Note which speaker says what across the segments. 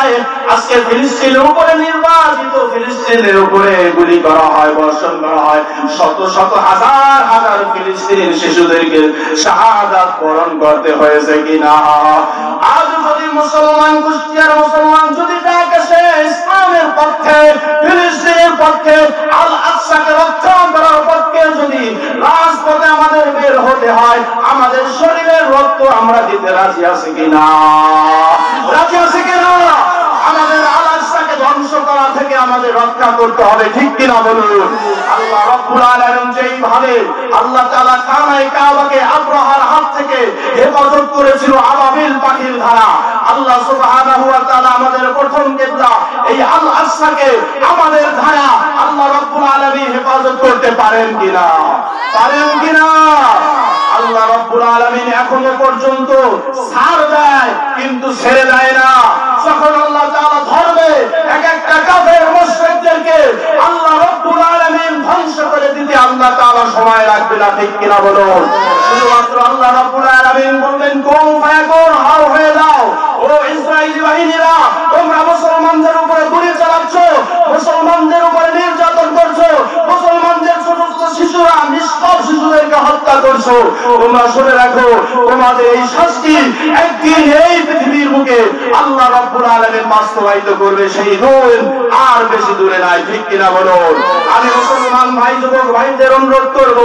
Speaker 1: যায়। আজকে ফিলিস্তিনের উপরে নির্বাচিত ফিলিস্তিনের উপরে গুলি করা হয়, বর্ষণ করা হয়। শত শত হাজার হাজার ফিলিস্তিনের শিশুদেরকে শাহাদাত বরণ করতে হয়েছে কিনা? আজ যদি মুসলমান, কুষ্টিয়ার মুসলমান যদি ডাক আসে ইসলামের পক্ষে, ফিলিস্তিনের পক্ষে, আল আকসাকে রক্ষা করার পক্ষে যদি রাজপথে আমাদের বের হতে হয়, আমাদের শরীরের রক্ত আমরা দিতে রাজি আছি কিনা? রাজি আছি কিনা? আমাদের আল আকসাকে ধ্বংস করা থেকে আমাদের রক্ষা করতে হবে, ঠিক কিনা বলুন? আল্লাহ রাব্বুল আলামিন যেইভাবে আল্লাহ তাআলা কাবায়ে কাবাকে আব্রাহার হাত থেকে হেফাজত করেছিল আবাবিল পাখির দ্বারা, আল্লাহ সুবহানাহু ওয়া তাআলা আমাদের প্রথম কিবলা এই আল আকসাকে আমাদের দ্বারা আল্লাহ রাব্বুল আলামিন হেফাজত করতে পারেন কিনা? পারেন কিনা? আল্লাহ রাব্বুল আলামিন এখনো পর্যন্ত ছাড় দেয় কিন্তু ছেড়ে দেয় না। যখন আল্লাহ তাআলা ধরবে এক একটা কাফের মুশরিকদেরকে আল্লাহ রাব্বুল আলামিন ধ্বংস করে দিতে আল্লাহ তাআলা সময় রাখবে না, ঠিক কিনা বলুন? শুধুমাত্র আল্লাহ রাব্বুল আলামিন বলবেন কোন ফায়াকুন, হাও হয়ে যাও। ও ইসরাইলি বাহিনীরা, তোমরা মুসলমানদের উপরে গুলি চালাচ্ছ, মুসলমানদের উপরে নির্যাতন করছো, মুসলমানদের ছোট ছোট শিশুরা, নিষ্পাপ শিশুদেরকে হত্যা করছো। তোমরা শুনে রাখো, তোমাদের এই শাস্তি একদিন এই পৃথিবীর বুকে আল্লাহ রাব্বুল আলামিন বাস্তবায়িত করবে, সেই দিন আর বেশি দূরে নাই, ঠিক কিনা বলুন? আমি মুসলমান ভাই, যুবক ভাইদের অনুরোধ করব,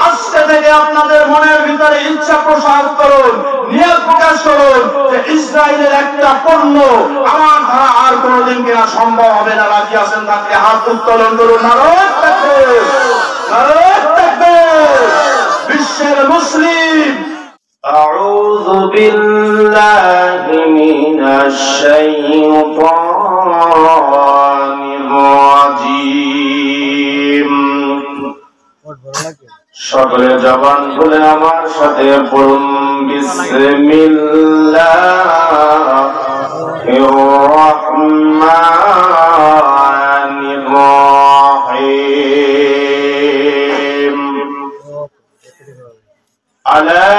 Speaker 1: আজকে থেকে আপনাদের মনের ভিতরে ইচ্ছা প্রসার করুন, নিয়ত প্রকাশ করুন যে ইসরায়েলের একটা পণ্য আমার দ্বারা আর কোনোদিন কেনা সম্ভব হবে না। রাজি আছেন? তাকে হাত উত্তোলন করুন। নারায়ে তাকবীর, নারায়ে তাকবীর। বিশ্বের মুসলিম। আউযু বিল্লাহি মিনাশ শাইতানির রাজীম। সকলে জবান খুলে আমার সাথে পড়ুন, বিসমিল্লাহির রাহমানির রাহিম। আলা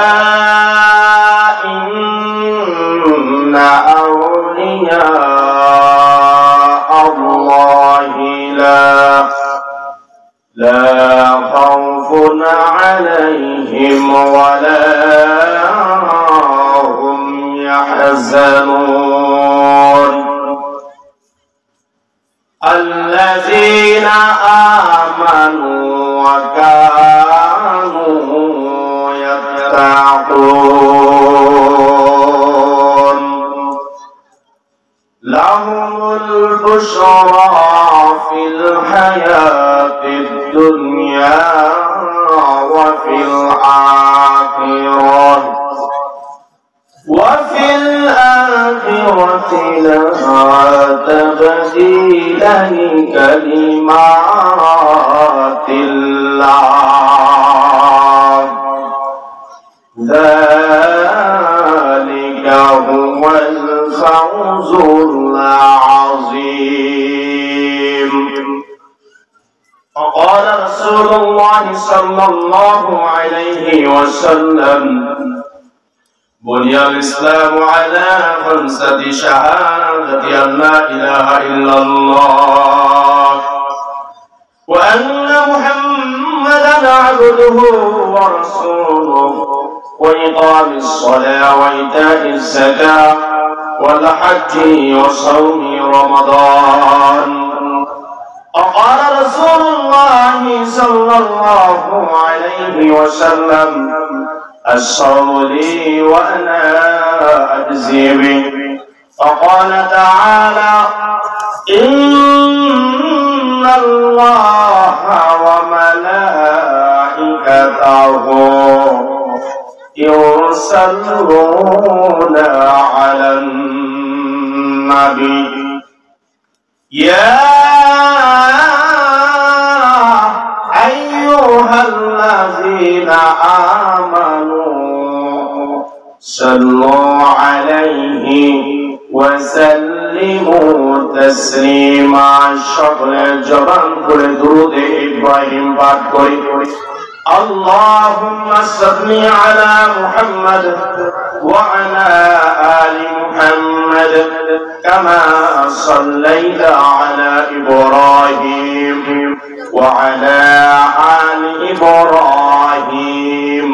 Speaker 1: ইন্না আউলিয়া আল্লাহি লা খাউফুন আলাইহিম ওয়া লা হুম ইয়াহজানুন। আল্লাযীনা আমানু ওয়া কানু ইয়াত্তাকুন। লাহুমুল বুশরা ফিল হায়াতিদ দুনিয়া ওয়া ফিল আখিরাহ وفي الآخرة لها تبديل لكلمات الله ذلك هو الفوز العظيم. وقال رسول الله صلى الله عليه وسلم بني الإسلام على 5 شهادة أن لا إله إلا الله وأن محمدا عبده ورسوله وإقام الصلاة وإيتاء الزكاة والحج وصوم رمضان. وقال رسول الله صلى الله عليه وسلم الصوم لي وأنا أجزي به. وقال تعالى إن الله وملائكته يصلون على النبي يا أيها الذين آمنوا صلوا عليه وسلموا تسليما. সকলে জবান করে দুরূদ ইব্রাহিম পাঠ করি। اللهم صل على محمد وعلى آل محمد كما صليت على إبراهيم وعلى آل إبراهيم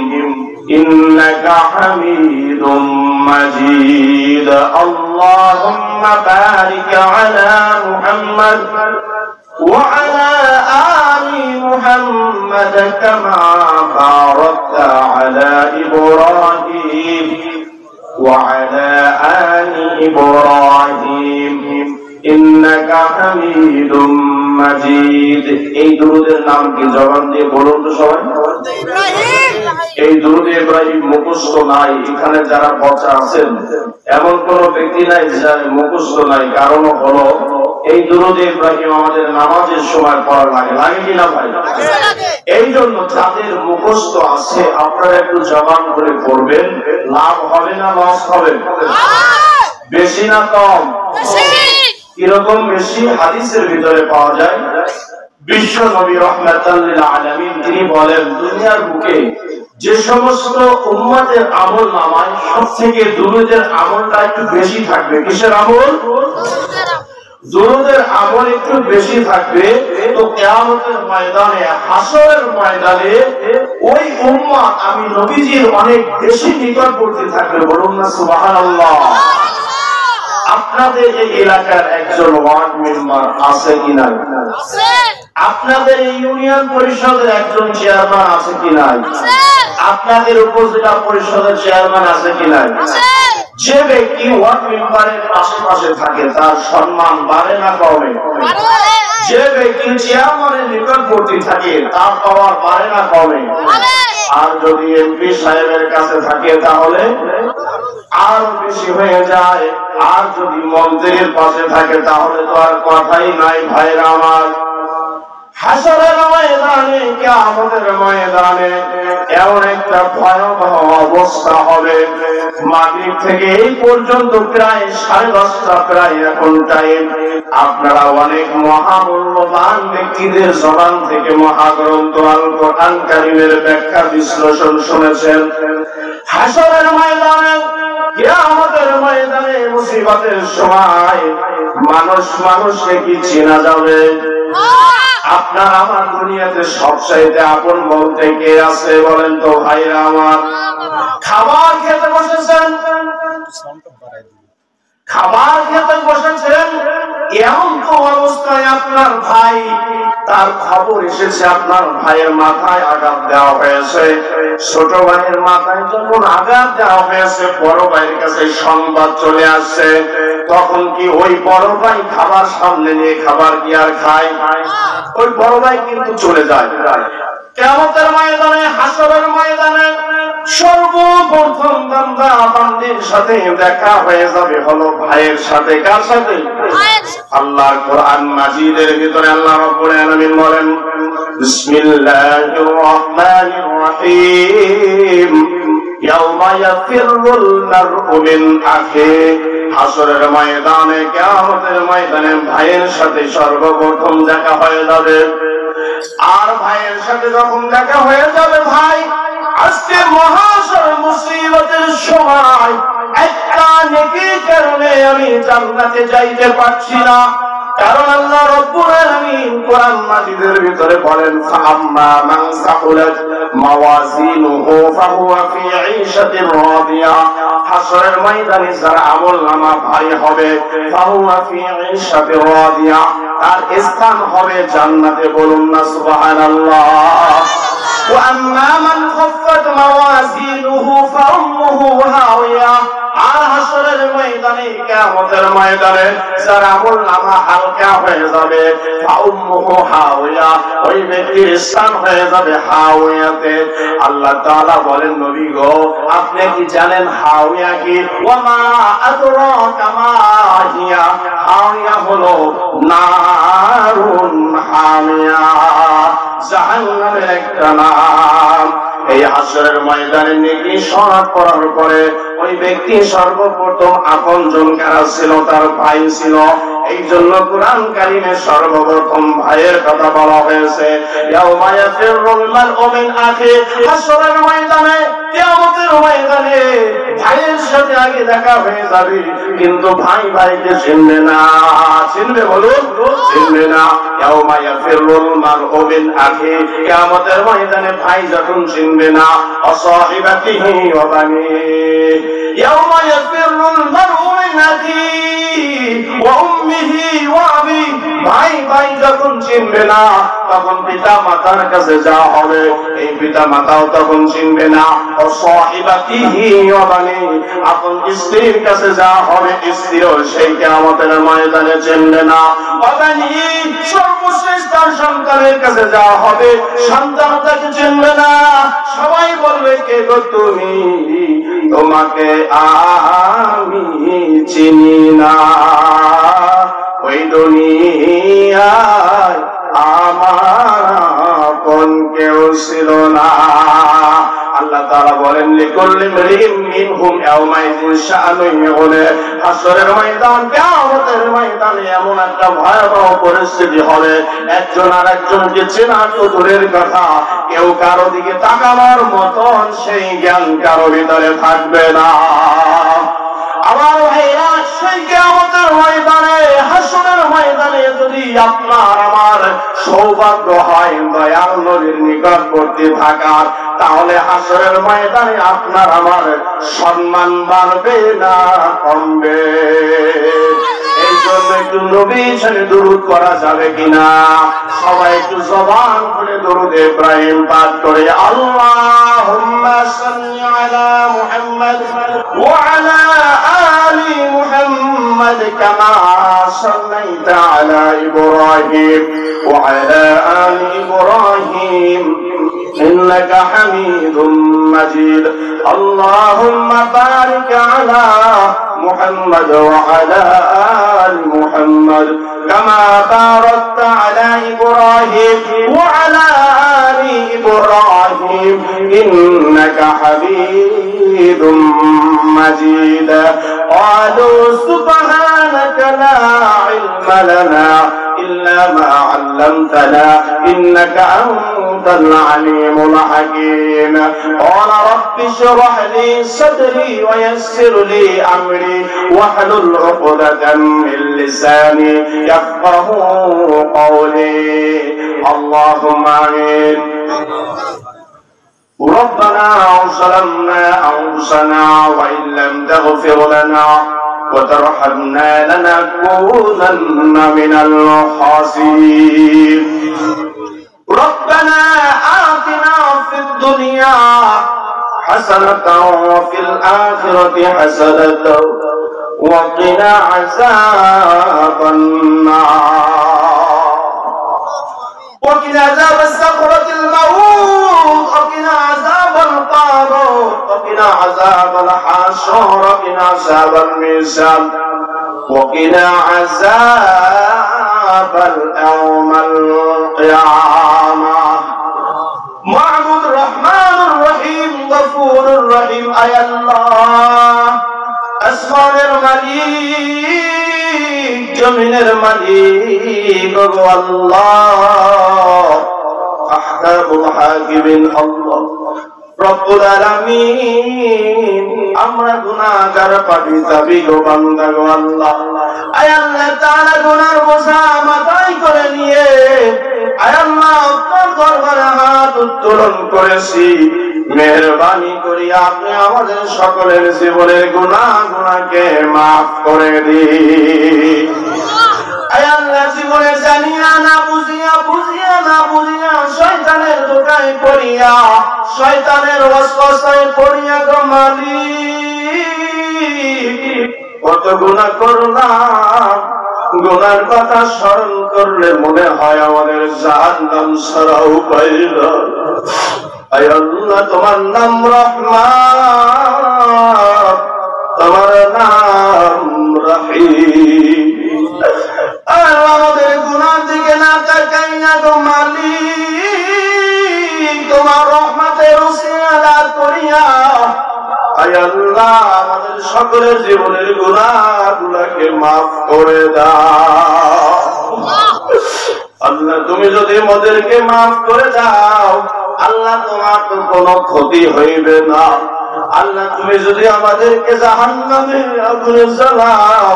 Speaker 1: إنك حميد مجيد اللهم بارك على محمد وعلى آل محمد كما باركت على إبراهيم وعلى آل إبراهيم إنك حميد مجيد এই দুরূদের নাম কি জবান দিয়ে বলুন তো সবাই এই দুরূদ ইব্রাহিম মুখস্থ নাই এখানে যারা বসা আছেন এমন কোন ব্যক্তি নাই যার মুখস্থ নাই কারণ হলো এই দুরূদ ইব্রাহিম আমাদের নামাজের সময় পড়া লাগে কি না ভাই এই জন্য যাদের মুখস্থ আছে আপনারা একটু জবান করে পড়বেন লাভ হবে না লস হবে বেশি না কম কিরকম বেশি হাদিসের ভিতরে পাওয়া যায় বিশ্ব নবী রাহমাতুল লিল আলামিন তিনি বলেন দুনিয়ার বুকে যে সমস্ত উম্মতের আমল নামায় সবথেকে দুরূদের আমলটা একটু বেশি থাকবে কিসের আমল দুরূদের আমল একটু বেশি থাকবে তো কিয়ামতের ময়দানে হাসরের ময়দানে ওই উম্মত আমি নবীজির অনেক বেশি নিকটবর্তী থাকবে বলুন না সুবহানাল্লাহ আপনাদের এই এলাকার একজন ওয়ার্ড মেম্বার আছে কিনা আছে আপনাদের এই ইউনিয়ন পরিষদের একজন চেয়ারম্যান আছে কিনা আছে আপনাদের উপজেলা পরিষদের চেয়ারম্যান আছে কিনা আছে যে ব্যক্তি ওয়ার্ড মেম্বারের আশেপাশে থাকে তার সম্মান বাড়ে না কমে যে ব্যক্তি চেয়ারম্যানের নিকটবর্তী থাকে তার পাওয়ার বাড়ে না কমে আর যদি এমপি সাহেবের কাছে থাকে তাহলে আরো বেশি হয়ে যায় আর যদি মন্ত্রীর পাশে থাকে তাহলে তো আর কথাই নাই ভাইরা আমার হাসরের ময়দানে কিয়ামতের ময়দানে এমন একটা ভয়াবহ অবস্থা হবে মাগরিব থেকে এই পর্যন্ত প্রায় 10:30টা প্রায় এখন টাইম আপনারা অনেক মহামূল্যবান ব্যক্তিদের জবান থেকে মহাগ্রন্থ আল কোরআন কারীমের ব্যাখ্যা বিশ্লেষণ শুনেছেন হাসরের ময়দানে কিয়ামতের ময়দানে মুসিবতের সময় মানুষ মানুষকে কি চেনা যাবে আপনার আমার দুনিয়াতে সবচাইতে আপন বলতে কে আছে বলেন তো ভাইরা আমার খাবার খেতে বসেছেন এমন তো অবস্থায় আপনার ভাই তার খবর এসেছে আপনার ভাইয়ের মাথায় আঘাত দেওয়া হয়েছে ছোট ভাইয়ের মাথায় যখন আঘাত দেওয়া হয়েছে বড় ভাইয়ের কাছে সংবাদ চলে আসছে তখন কি ওই বড় ভাই খাবার সামনে নিয়ে খাবার কি আর খায় ওই বড় ভাই কিন্তু চলে যায় কিয়ামতের ময়দানে হাসরের ময়দানে সর্বপ্রথম বান্দা বান্দির সাথে দেখা হয়ে যাবে হলো ভাইয়ের সাথে কার সাথে আল্লাহর কোরআন মাজিদের ভিতরে আল্লাহ রাব্বুল আলামিন বলেন বিসমিল্লাহির রহমানির রহিম ইয়াওমা ইয়াফিরুল মারউ মিন আখিহি হাসরের ময়দানে কিয়ামতের ময়দানে ভাইয়ের সাথে সর্বপ্রথম দেখা হয়ে যাবে আর ভাইয়ের সাথে যখন দেখা হয়ে যাবে ভাই আজকে মহাশর মুসিবতের সময় একটা নেকির কারণে আমি জান্নাতে যাইতে পারছি না কারণ আল্লাহ রাব্বুল আলামিন কোরআন মাজিদের ভিতরে বলেন ফাআম্মা মান সাকুলাত মাওয়াজিনুহু ফাহুয়া ফি ঈশাতির রাদিয়া হাসরের ময়দানে যার আমলনামা ভারী হবে ফাহুয়া ফি ঈশাতির রাদিয়া তার স্থান হবে জান্নাতে বলুন না সুবহানাল্লাহ وأما من خفت موازينه فأمه هاوية আর হাসরের ময়দানে কিয়ামতের ময়দানে যার আমলনামা হালকা হয়ে যাবে ফাউম্মুহু হাওয়া ওই ব্যক্তির স্থান হয়ে যাবে হাওয়াতে আল্লাহ তাআলা বলেন নবী গো আপনি কি জানেন হাওয়া কি ওয়া মা আদরাকা মা হিয়া হাওয়া হলো নারুন হামিয়া জাহান্নামের একটা নাম এই হাসরের ময়দানে নেকি সওয়াব করার পরে ওই ব্যক্তি সর্বপ্রথম আপনজন কারা ছিল, তার ভাই ছিল। এই জন্য কুরআন কারীমে সর্বপ্রথম ভাইয়ের কথা বলা হয়েছে। ইয়াউমা ইয়াফিরুল মারউ মিন আখি, হাসরের ময়দানে, কিয়ামতের ময়দানে ভাইয়ের সাথে আগে দেখা হয়ে যাবে, কিন্তু ভাই ভাইকে চিনবে না। চিনবে? বলুন, চিনবে না। ইয়াউমা ইয়াফিরুল মারউ মিন আখি, কিয়ামতের ময়দানে ভাই যখন চিনবে না, অসাহিবাতিহি ওয়া বানি। ইয়াউমা ইয়াফিরুল মারউ মিন আখি ওয়া উম্মিহি ওয়া আবি, ভাই ভাই যখন চিনবে না, তখন পিতা মাতার কাছে যাওয়া হবে, এই পিতা মাতাও তখন চিনবে না। অসাহিবাতিহি ওয়া বানি, আপন স্ত্রীর কাছে যাওয়া হবে, স্ত্রীও সেই কিয়ামতের ময়দানে চিনবে না। ওয়া বানি, সর্বশেষ তার সন্তানের কাছে যাওয়া হবে, সন্তান তাকে চিনবে না। সবাই বলবে, কে গো তুমি? তোমাকে আমি চিনি না, ওই দুনিয়ায় আমার আপন কেউ ছিল না। আল্লাহ তাআলা বলেন, লিকুল্লি মরিইম মিনহুম ইয়াওমাইযিন শাআনুন ইউগনি। হাসরের ময়দান, কিয়ামতের ময়দানে এমন একটা ভয়াবহ পরিস্থিতি হবে, একজন আর একজনকে চেনা তো দূরের কথা, কেউ কারো দিকে তাকানোর মতন সেই জ্ঞান কারো ভিতরে থাকবে না। আমার ভাইরা, সেই কিয়ামতের ময়দানে, হাসরের ময়দানে যদি আপনার আমার সৌভাগ্য হয় দয়াল নবীর নিকটবর্তী থাকার, তাহলে হাসরের ময়দানে আপনার আমার সম্মান বাড়বে না কমবে? এই জন্য একটু নবীর সাথে দরুদ করা যাবে কিনা? সবাই একটু জবান খুলে দরুদ ইব্রাহিম পাঠ করে, আল্লাহুম্মা সাল্লি আলা মুহাম্মাদ ওয়া আলা আলি মুহাম্মাদ কামা সাল্লাইতা আলা ইব্রাহিম ওয়া আলা আলি ইব্রাহিম ইন্নাকা হামিদুম মাজিদ। আল্লাহুম্মা বারিক আলা মুহাম্মাদ ওয়া আলা আলি মুহাম্মাদ কামা বারাকতা আলা ইব্রাহিম ওয়া আলা আলি ইব্রাহিম ইন্নাকা হামিদুম মাজিদ। ক্বালু সুবহানাকা লা ইলমা লানা إلا ما علمتنا إنك أنت العليم الحكيم. قال رب اشرح لي صدري ويسر لي أمري واحلل عقدة من لساني يفقهوا قولي. اللهم آمين. ربنا ظلمنا أنفسنا وإن لم تغفر لنا وترحمنا لنكونن من الخاسرين. ربنا آتنا في الدنيا حسنة وفي الآخرة حسنة وقنا عذاب النار وقنا عذاب السكرة الموت وقنا عذاب القبر وقنا عذاب الحشر وقنا عذاب الميزان وقنا عذاب اليوم القيامة. معبود الرحمن الرحيم غفور الرحيم. أي الله আসমান এর মালিক, জমিনের মালিক আল্লাহ, আহকামুল হাকিমিন আল্লাহ, রব্বুল আলামিন। আমরা গুনাহগার পাপী দাবি গো বান্দা গো আল্লাহ। আয় আল্লাহ তাআলা গুনার বোঝা মাথায় করে নিয়ে আয় আল্লাহ আপনার দরবারে হাত উত্তোলন করেছি। মেহেরবানি করি আপনি আমাদের সকলের জীবনের গুনাহকে মাফ করে দিন। আয় আল্লাহ জীবনে জানিয়া না বুঝিয়া, বুঝিয়া না বুঝিয়া, শয়তানের ধোঁকায় পড়িয়া, শয়তানের ওয়াসওয়াসায় পড়িয়া গো মালিক কত গুনাহ করলাম। গুনার কথা স্মরণ করলে মনে হয় আমাদের জাহান্নাম ছাড়া উপায় নাই। আয় আল্লাহ তোমার নাম রহমান, তোমার নাম রহিম। আমাদের গুনার দিকে না তাকাইয়া গো মালিক তোমার রহমতের উসিলা আমাদের সকলের জীবনের গুনাহগুলোকে মাফ করে দাও। আল্লাহ তুমি যদি আমাদেরকে মাফ করে দাও, আল্লাহ তোমার তো কোনো ক্ষতি হইবে না। আল্লাহ তুমি যদি আমাদেরকে জাহান্নামের আগুনে জ্বালাও,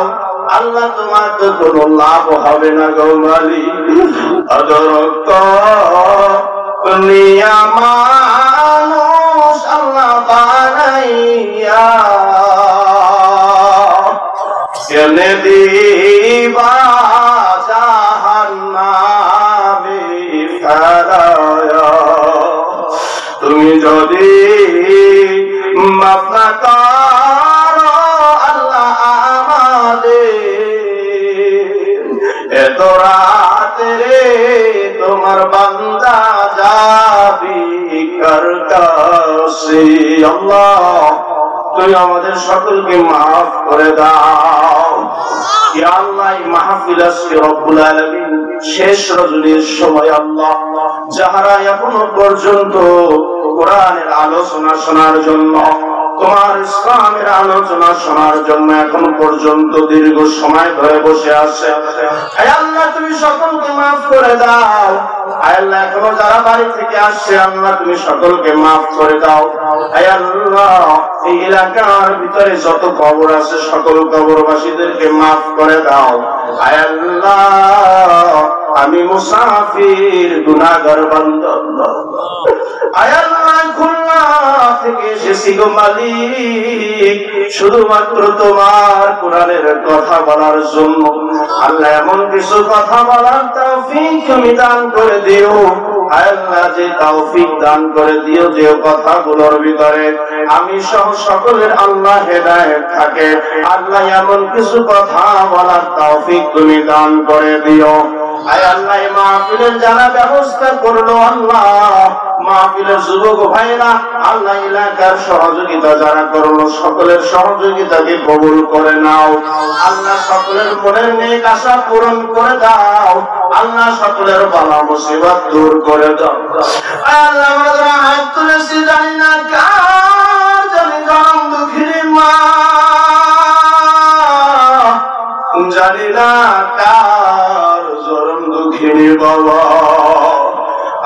Speaker 1: আল্লাহ তোমার তো কোনো লাভ হবে না গো মালিক। অদরক্ত নিয়া মানুষ আল্লাহ বানাইয়া কেনে দিবা জাহান্নামে ফেলায়া। তুমি যদি মাফ না করো আল্লাহ আমাদের, এত রাতে রে তোমার বান্দা যাবি কার কাছে। আল্লাহ তুমি আমাদের সকলকে মাফ করে দাও। ইয়া আল্লাহ, এই মাহফিল আজকে রব্বুল আলামিন শেষ রজনীর সময় আল্লাহ যাহারা এখনো পর্যন্ত কোরআনের আলোচনা শোনার জন্য, তোমার ইসলামের আলোচনা শোনার জন্য এখন পর্যন্ত দীর্ঘ সময় ধরে বসে আছে, হে আল্লাহ তুমি সকলকে মাফ করে দাও। হে আল্লাহ এখনো যারা বাড়ি থেকে আসছে আল্লাহ তুমি সকলকে মাফ করে দাও। হে আল্লাহ এই এলাকার ভিতরে যত কবর আছে সকল কবরবাসীদেরকে মাফ করে দাও। হে আল্লাহ আমি মুসাফির গুনাহগার বান্দা, হে আল্লাহ খুলনা থেকে এসেছি গো মালিক শুধুমাত্র তোমার কোরআনের কথা বলার জন্য। আল্লাহ এমন কিছু কথা বলার তৌফিক তুমি দান করে দিও। আল্লাহ যে তৌফিক দান করে দিও যে কথাগুলোর ভিতরে আমি সহ সকলের আল্লাহ হেদায়েত থাকে, আল্লাহ এমন কিছু কথা বলার তৌফিক তুমি দান করে দিও। আয় আল্লাহ মাহফিলের যারা ব্যবস্থা করলো আল্লাহ, মাহফিলের যুবক ভাইরা আল্লাহ এলাকার সহযোগিতা যারা করলো সকলের সহযোগিতাকে কবুল করে নাও। আল্লাহ সকলের মনের নেক আশা পূরণ করে দাও। আল্লাহ সকলের বালা মুসিবত দূর করে দাও। আয় আল্লাহ আমরা হাত তুলেছি জানি না কার জানি জনম দুঃখিনী মা, জানি না কার জনম দুঃখিনী বাবা,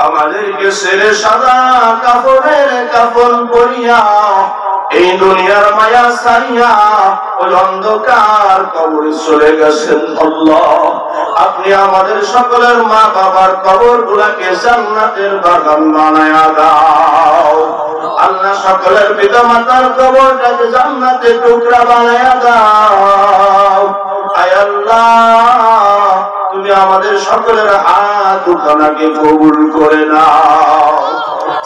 Speaker 1: আমাদেরকে ছেড়ে সাদা কাপড়ের কাফন পরিয়া এই দুনিয়ার মায়া সারিয়া ওই অন্ধকার কবরে চলে গেছেন। আল্লাহ আপনি আমাদের সকলের মা বাবার কবর গুলাকে জান্নাতের বাগান বানায়া দাও। আল্লাহ সকলের পিতা মাতার কবরটাকে জান্নাতের টুকরা বানায়া দাও। আয় আল্লাহ তুমি আমাদের সকলের হাত উঠানাকে কবুল করে নাও।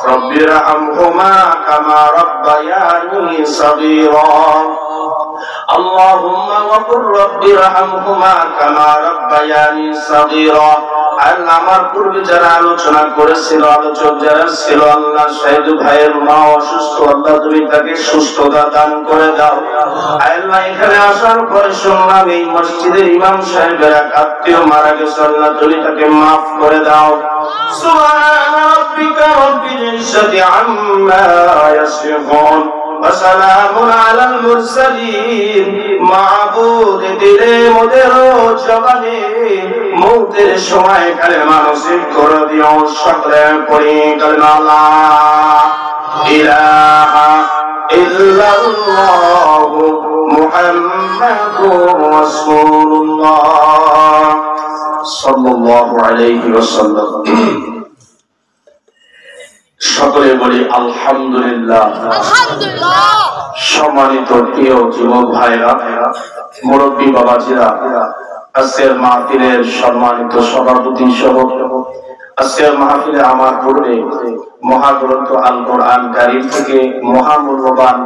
Speaker 1: রব্বিরহামহুমা কামা রাব্বায়ানি সাগীরা। اللهم وقل رب ارحمهما كما ربياني صغيرا। আল্লাহ আমার পূর্বে যারা আলোচনা করেছিল, আলোচক যারা ছিল আল্লাহ শাহিদ ভাইয়ের মা অসুস্থ, আল্লাহ তুমি তাকে সুস্থতা দান করে দাও। আল্লাহ এখানে আসার পরে শুনলাম এই মসজিদের ইমাম সাহেবের এক আত্মীয় মারা গেছে, আল্লাহ তুমি তাকে মাফ করে দাও। সুবহানা রাব্বিকা রাব্বিল ইজ্জাতি আম্মা ইয়াসিফুন وسلام على المرسلين। মাবুদ দিলে মোদের জবানে মৌতের সময় কালেমা নসিব করে দিও। সকলে পড়ি কালেমা লা ইলাহা ইল্লাল্লাহু মুহাম্মাদুর রাসূলুল্লাহ সাল্লাল্লাহু আলাইহি ওয়াসাল্লাম। সকলে বলি আলহামদুলিল্লাহ। সম্মানিত প্রিয় যুবক ভাইরা, মুরব্বী বাবাজিরা, আজকের মাহফিলের সম্মানিত সভাপতি সহ আজকের মাহফিলে আমার পূর্বে মহাগ্রন্থ আল কোরআন কারীম থেকে মহামূল্যবান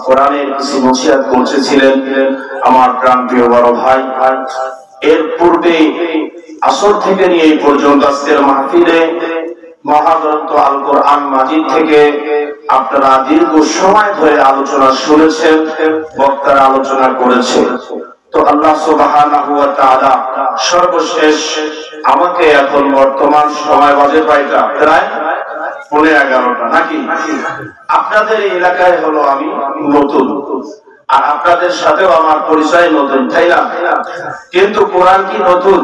Speaker 1: কোরআনের কিছু নসিহত পৌঁছেছিলেন আমার প্রাণপ্রিয় বড় ভাই। এর পূর্বে আসর থেকে নিয়ে এই পর্যন্ত আজকের মাহফিলে মহাগ্রন্থ আল কোরআন মাজিদ থেকে আপনারা দীর্ঘ সময় ধরে আলোচনা শুনেছেন, বক্তারা আলোচনা করেছেন। তো আল্লাহ সুবহানাহু ওয়া তাআলা সর্বশেষ আমাকে এখন বর্তমান সময় বাজে কয়টা? প্রায় 11:30 নাকি? আপনাদের এই এলাকায় হলো আমি নতুন, আর আপনাদের সাথেও আমার পরিচয় নতুন, তাই না? কিন্তু কোরআন কি নতুন?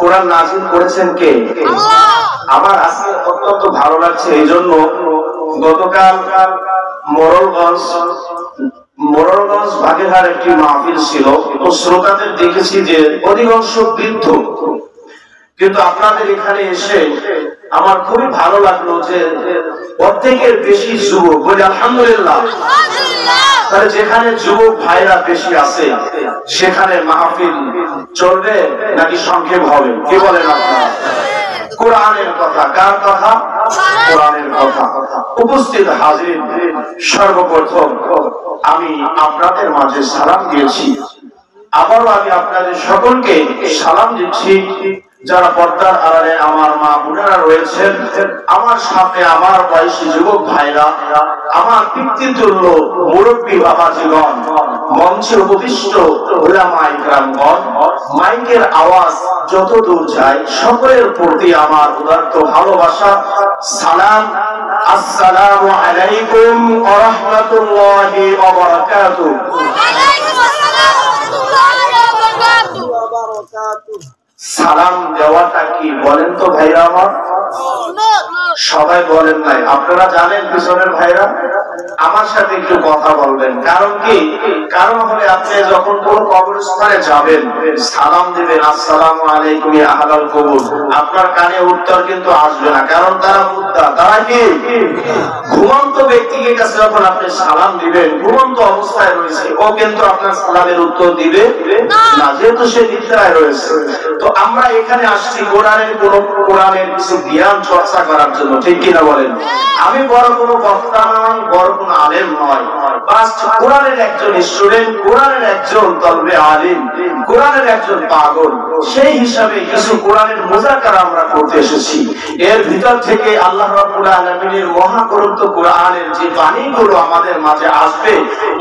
Speaker 1: কোরআন নাযিল করেছেন কে? আমার আজকে অত্যন্ত ভালো লাগছে এই জন্য, গতকাল মোরলগঞ্জ বাগেরহাট একটি মাহফিল ছিল, তো শ্রোতাদের দেখেছি যে অধিকাংশ বৃদ্ধ, কিন্তু আপনাদের এখানে এসে আমার খুবই ভালো লাগলো যে অর্ধেকের বেশি যুবক। বলি আলহামদুলিল্লাহ। তাহলে যেখানে যুবক ভাইরা বেশি আছে সেখানে মাহফিল চলবে নাকি সংক্ষেপ হবে? কি বলেন আপনারা? কোরআনের কথা। কার কথা? কোরআনের কথা। উপস্থিত হাজির, সর্বপ্রথম আমি আপনাদের মাঝে সালাম দিয়েছি, আবারও আমি আপনাদের সকলকে সালাম দিচ্ছি। যারা পর্দার আড়ালে আমার মা বোনেরা রয়েছেন, আমার সামনে আমার বয়সী যুবক ভাইরা, আমার পিতৃতুল্য মুরব্বী বাবাজীগণ, মঞ্চে উপবিষ্ট উলামা ইকরামগণ, মাইকের আওয়াজ যত দূর যায় সকলের প্রতি আমার উদাত্ত ভালোবাসা, সালাম। আসসালামু আলাইকুম ওয়া রাহমাতুল্লাহি ওয়া বারাকাতুহু। সালাম দেওয়াটা কি বলেন তো ভাইরা আমার? সবাই বলেন নাই, আপনারা জানেন পিছনের ভাইরা? আমার সাথে একটু কথা বলবেন। কারণ কি? কারণ হলে আপনি যখন কোন কবরস্থানে যাবেন, সালাম দিবেন আসসালামু আলাইকুম ইয়া আহলাল কবর, আপনার কানে উত্তর কিন্তু আসবে না, কারণ তারা মুর্দা। তারা কি? ঘুমন্ত ব্যক্তিকে কাছে যখন আপনি সালাম দিবেন, ঘুমন্ত অবস্থায় রয়েছে, ও কিন্তু আপনার সালামের উত্তর দিবে না, যেহেতু সে নিদ্রায় রয়েছে। তো আমরা এখানে আসছি কোরআনের কিছু জ্ঞান চর্চা করার জন্য, ঠিক কিনা বলেন? আমি বড় কোনো বক্তা নয়, বড় কোনো আলেম নয়, বাস কোরআনের একজন স্টুডেন্ট, কোরআনের একজন তলবে আলিম, কোরআনের একজন পাগল। সেই হিসাবে কিছু কোরআনের মুযাকারা আমরা করতে এসেছি। এর ভিতর থেকে আল্লাহ রাব্বুল আলামিনের মহাগ্রন্থ কোরআনের যে বাণীগুলো আমাদের মাঝে আসবে,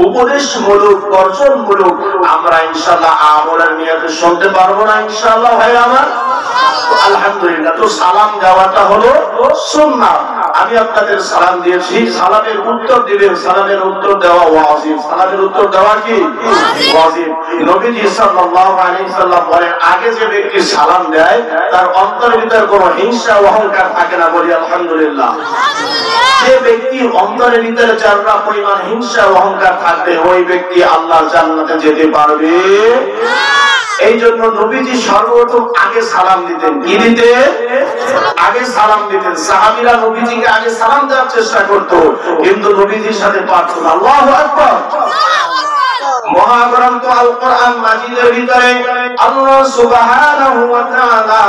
Speaker 1: উপদেশমূলক, বর্জনমূলক, আমরা ইনশাআল্লাহ আমলের নিয়তে শুনতে পারবো না ইনশাআল্লাহ ভাই আমার। আলহামদুলিল্লাহ। তো সালাম দেওয়াটা হলো সুন্নাহ। আমি আপনাদের সালাম দিয়েছি, সালামের উত্তর দিবেন। সালামের উত্তর দেওয়া ওয়াজিব। সালামের উত্তর দেওয়া কি ওয়াজিব? নবীজি সাল্লাল্লাহু আলাইহি সাল্লাম বলেন, আগে যে ব্যক্তি সালাম দেয় তার অন্তরের ভিতর কোনো হিংসা অহংকার থাকে না। বলি আলহামদুলিল্লাহ। যে ব্যক্তির অন্তরের ভিতরে যারা পরিমাণ হিংসা অহংকার থাকবে, ওই ব্যক্তি আল্লাহর জান্নাতে যেতে পারবে। এই জন্য নবীজি সর্বপ্রথম আগে সালাম দিতেন। কি দিতেন? আগে সালাম দিতেন। সাহাবীরা নবীজিকে আগে সালাম দেওয়ার চেষ্টা করতো, কিন্তু নবীজির সাথে পারত না। আল্লাহু আকবার। মহাগ্রন্থ আল কোরআন মাজিদের ভিতরে আল্লাহ সুবহানাহু ওয়া তাআলা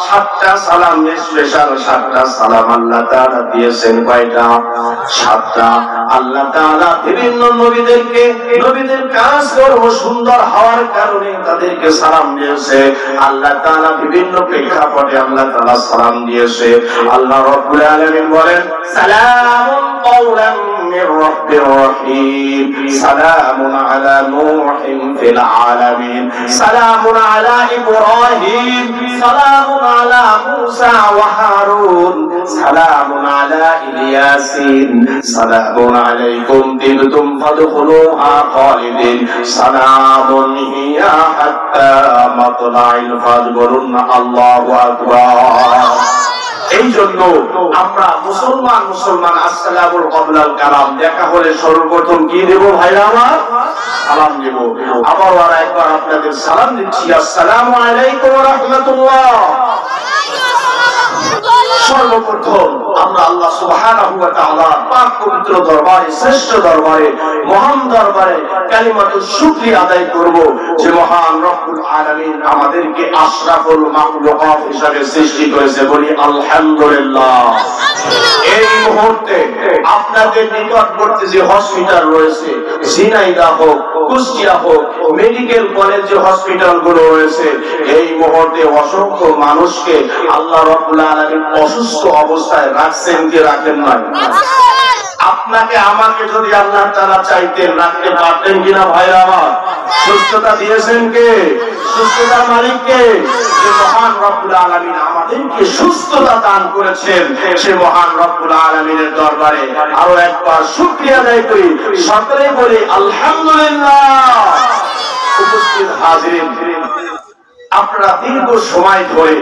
Speaker 1: 7টা সালাম, স্পেশাল 7টা সালাম আল্লাহ তাআলা দিয়েছেন। কয়টা? 7টা। আল্লাহ তাআলা বিভিন্ন নবীদেরকে, নবীদের কাজ কর্ম সুন্দর হওয়ার কারণে তাদেরকে সালাম দিয়েছে। আল্লাহ তাআলা বিভিন্ন প্রেক্ষাপটে আল্লাহ তাআলা সালাম দিয়েছে। আল্লাহ রাব্বুল আলামিন বলেন, সালামুন কাওলাম মির রাব্বির রহিম, সালামুন আলা নূহিন ফিল আলামিন, সালামুন আলা ইব্রাহিম, সালামুন আলা মুসা ওয়া হারুন, সালামুন আলা ইলিয়াসিন, সালামুন আলাইকুম তিবতুম ফাদখুলুহা খালিদিন, সালামুন হিয়া হাত্তা মাতলাইল ফাজর। বলুন আল্লাহু আকবার। এই জন্য আমরা মুসলমান আসসালামুল ক্বাবলাল কালাম দেখা হলে সর্বপ্রথম কি দেব ভাইরা আমার? সালাম দেব। আবার আর একবার আপনাদের সালাম দিচ্ছি, আসসালামু আলাইকুম ওয়া রাহমাতুল্লাহ। সর্বপ্রথম আমরা আল্লাহ সুবহানাহু ওয়া তাআলার পাক পবিত্র দরবারে, শ্রেষ্ঠ দরবারে, মহান দরবারে কালিমাতুল শুকরিয়া আদায় করব যে মহান রব্বুল আলামিন আমাদেরকে আশরাফুল মাখলুকাত হিসেবে সৃষ্টি করেছে। বলি আলহামদুলিল্লাহ। এই মুহূর্তে আপনাদের নিকটবর্তী যে হসপিটাল রয়েছে, ঝিনাইদহ হোক, কুষ্টিয়া হোক, মেডিকেল কলেজ যে হসপিটাল গুলো রয়েছে, এই মুহূর্তে অসংখ্য মানুষকে আল্লাহ রাব্বুল আলামিন অসুস্থ অবস্থায় রাখছেন কি রাখেন নাই? আপনাকে আমাকে যদি আল্লাহ তাআলা চাইতেন রাখতে পারতেন কিনা ভাইরা আমার? সুস্থতা দিয়েছেন কে? সুস্থতার মালিক কে? যে মহান রব্বুল আলামিন আমাদেরকে সুস্থতা দান করেছেন, সে মহান রব্বুল আলামিনের দরবারে আরো একবার শুকরিয়া আদায় করি, সকলে বলি আলহামদুলিল্লাহ। উপস্থিত হাজিরিন, আপনারা দীর্ঘ সময় ধরে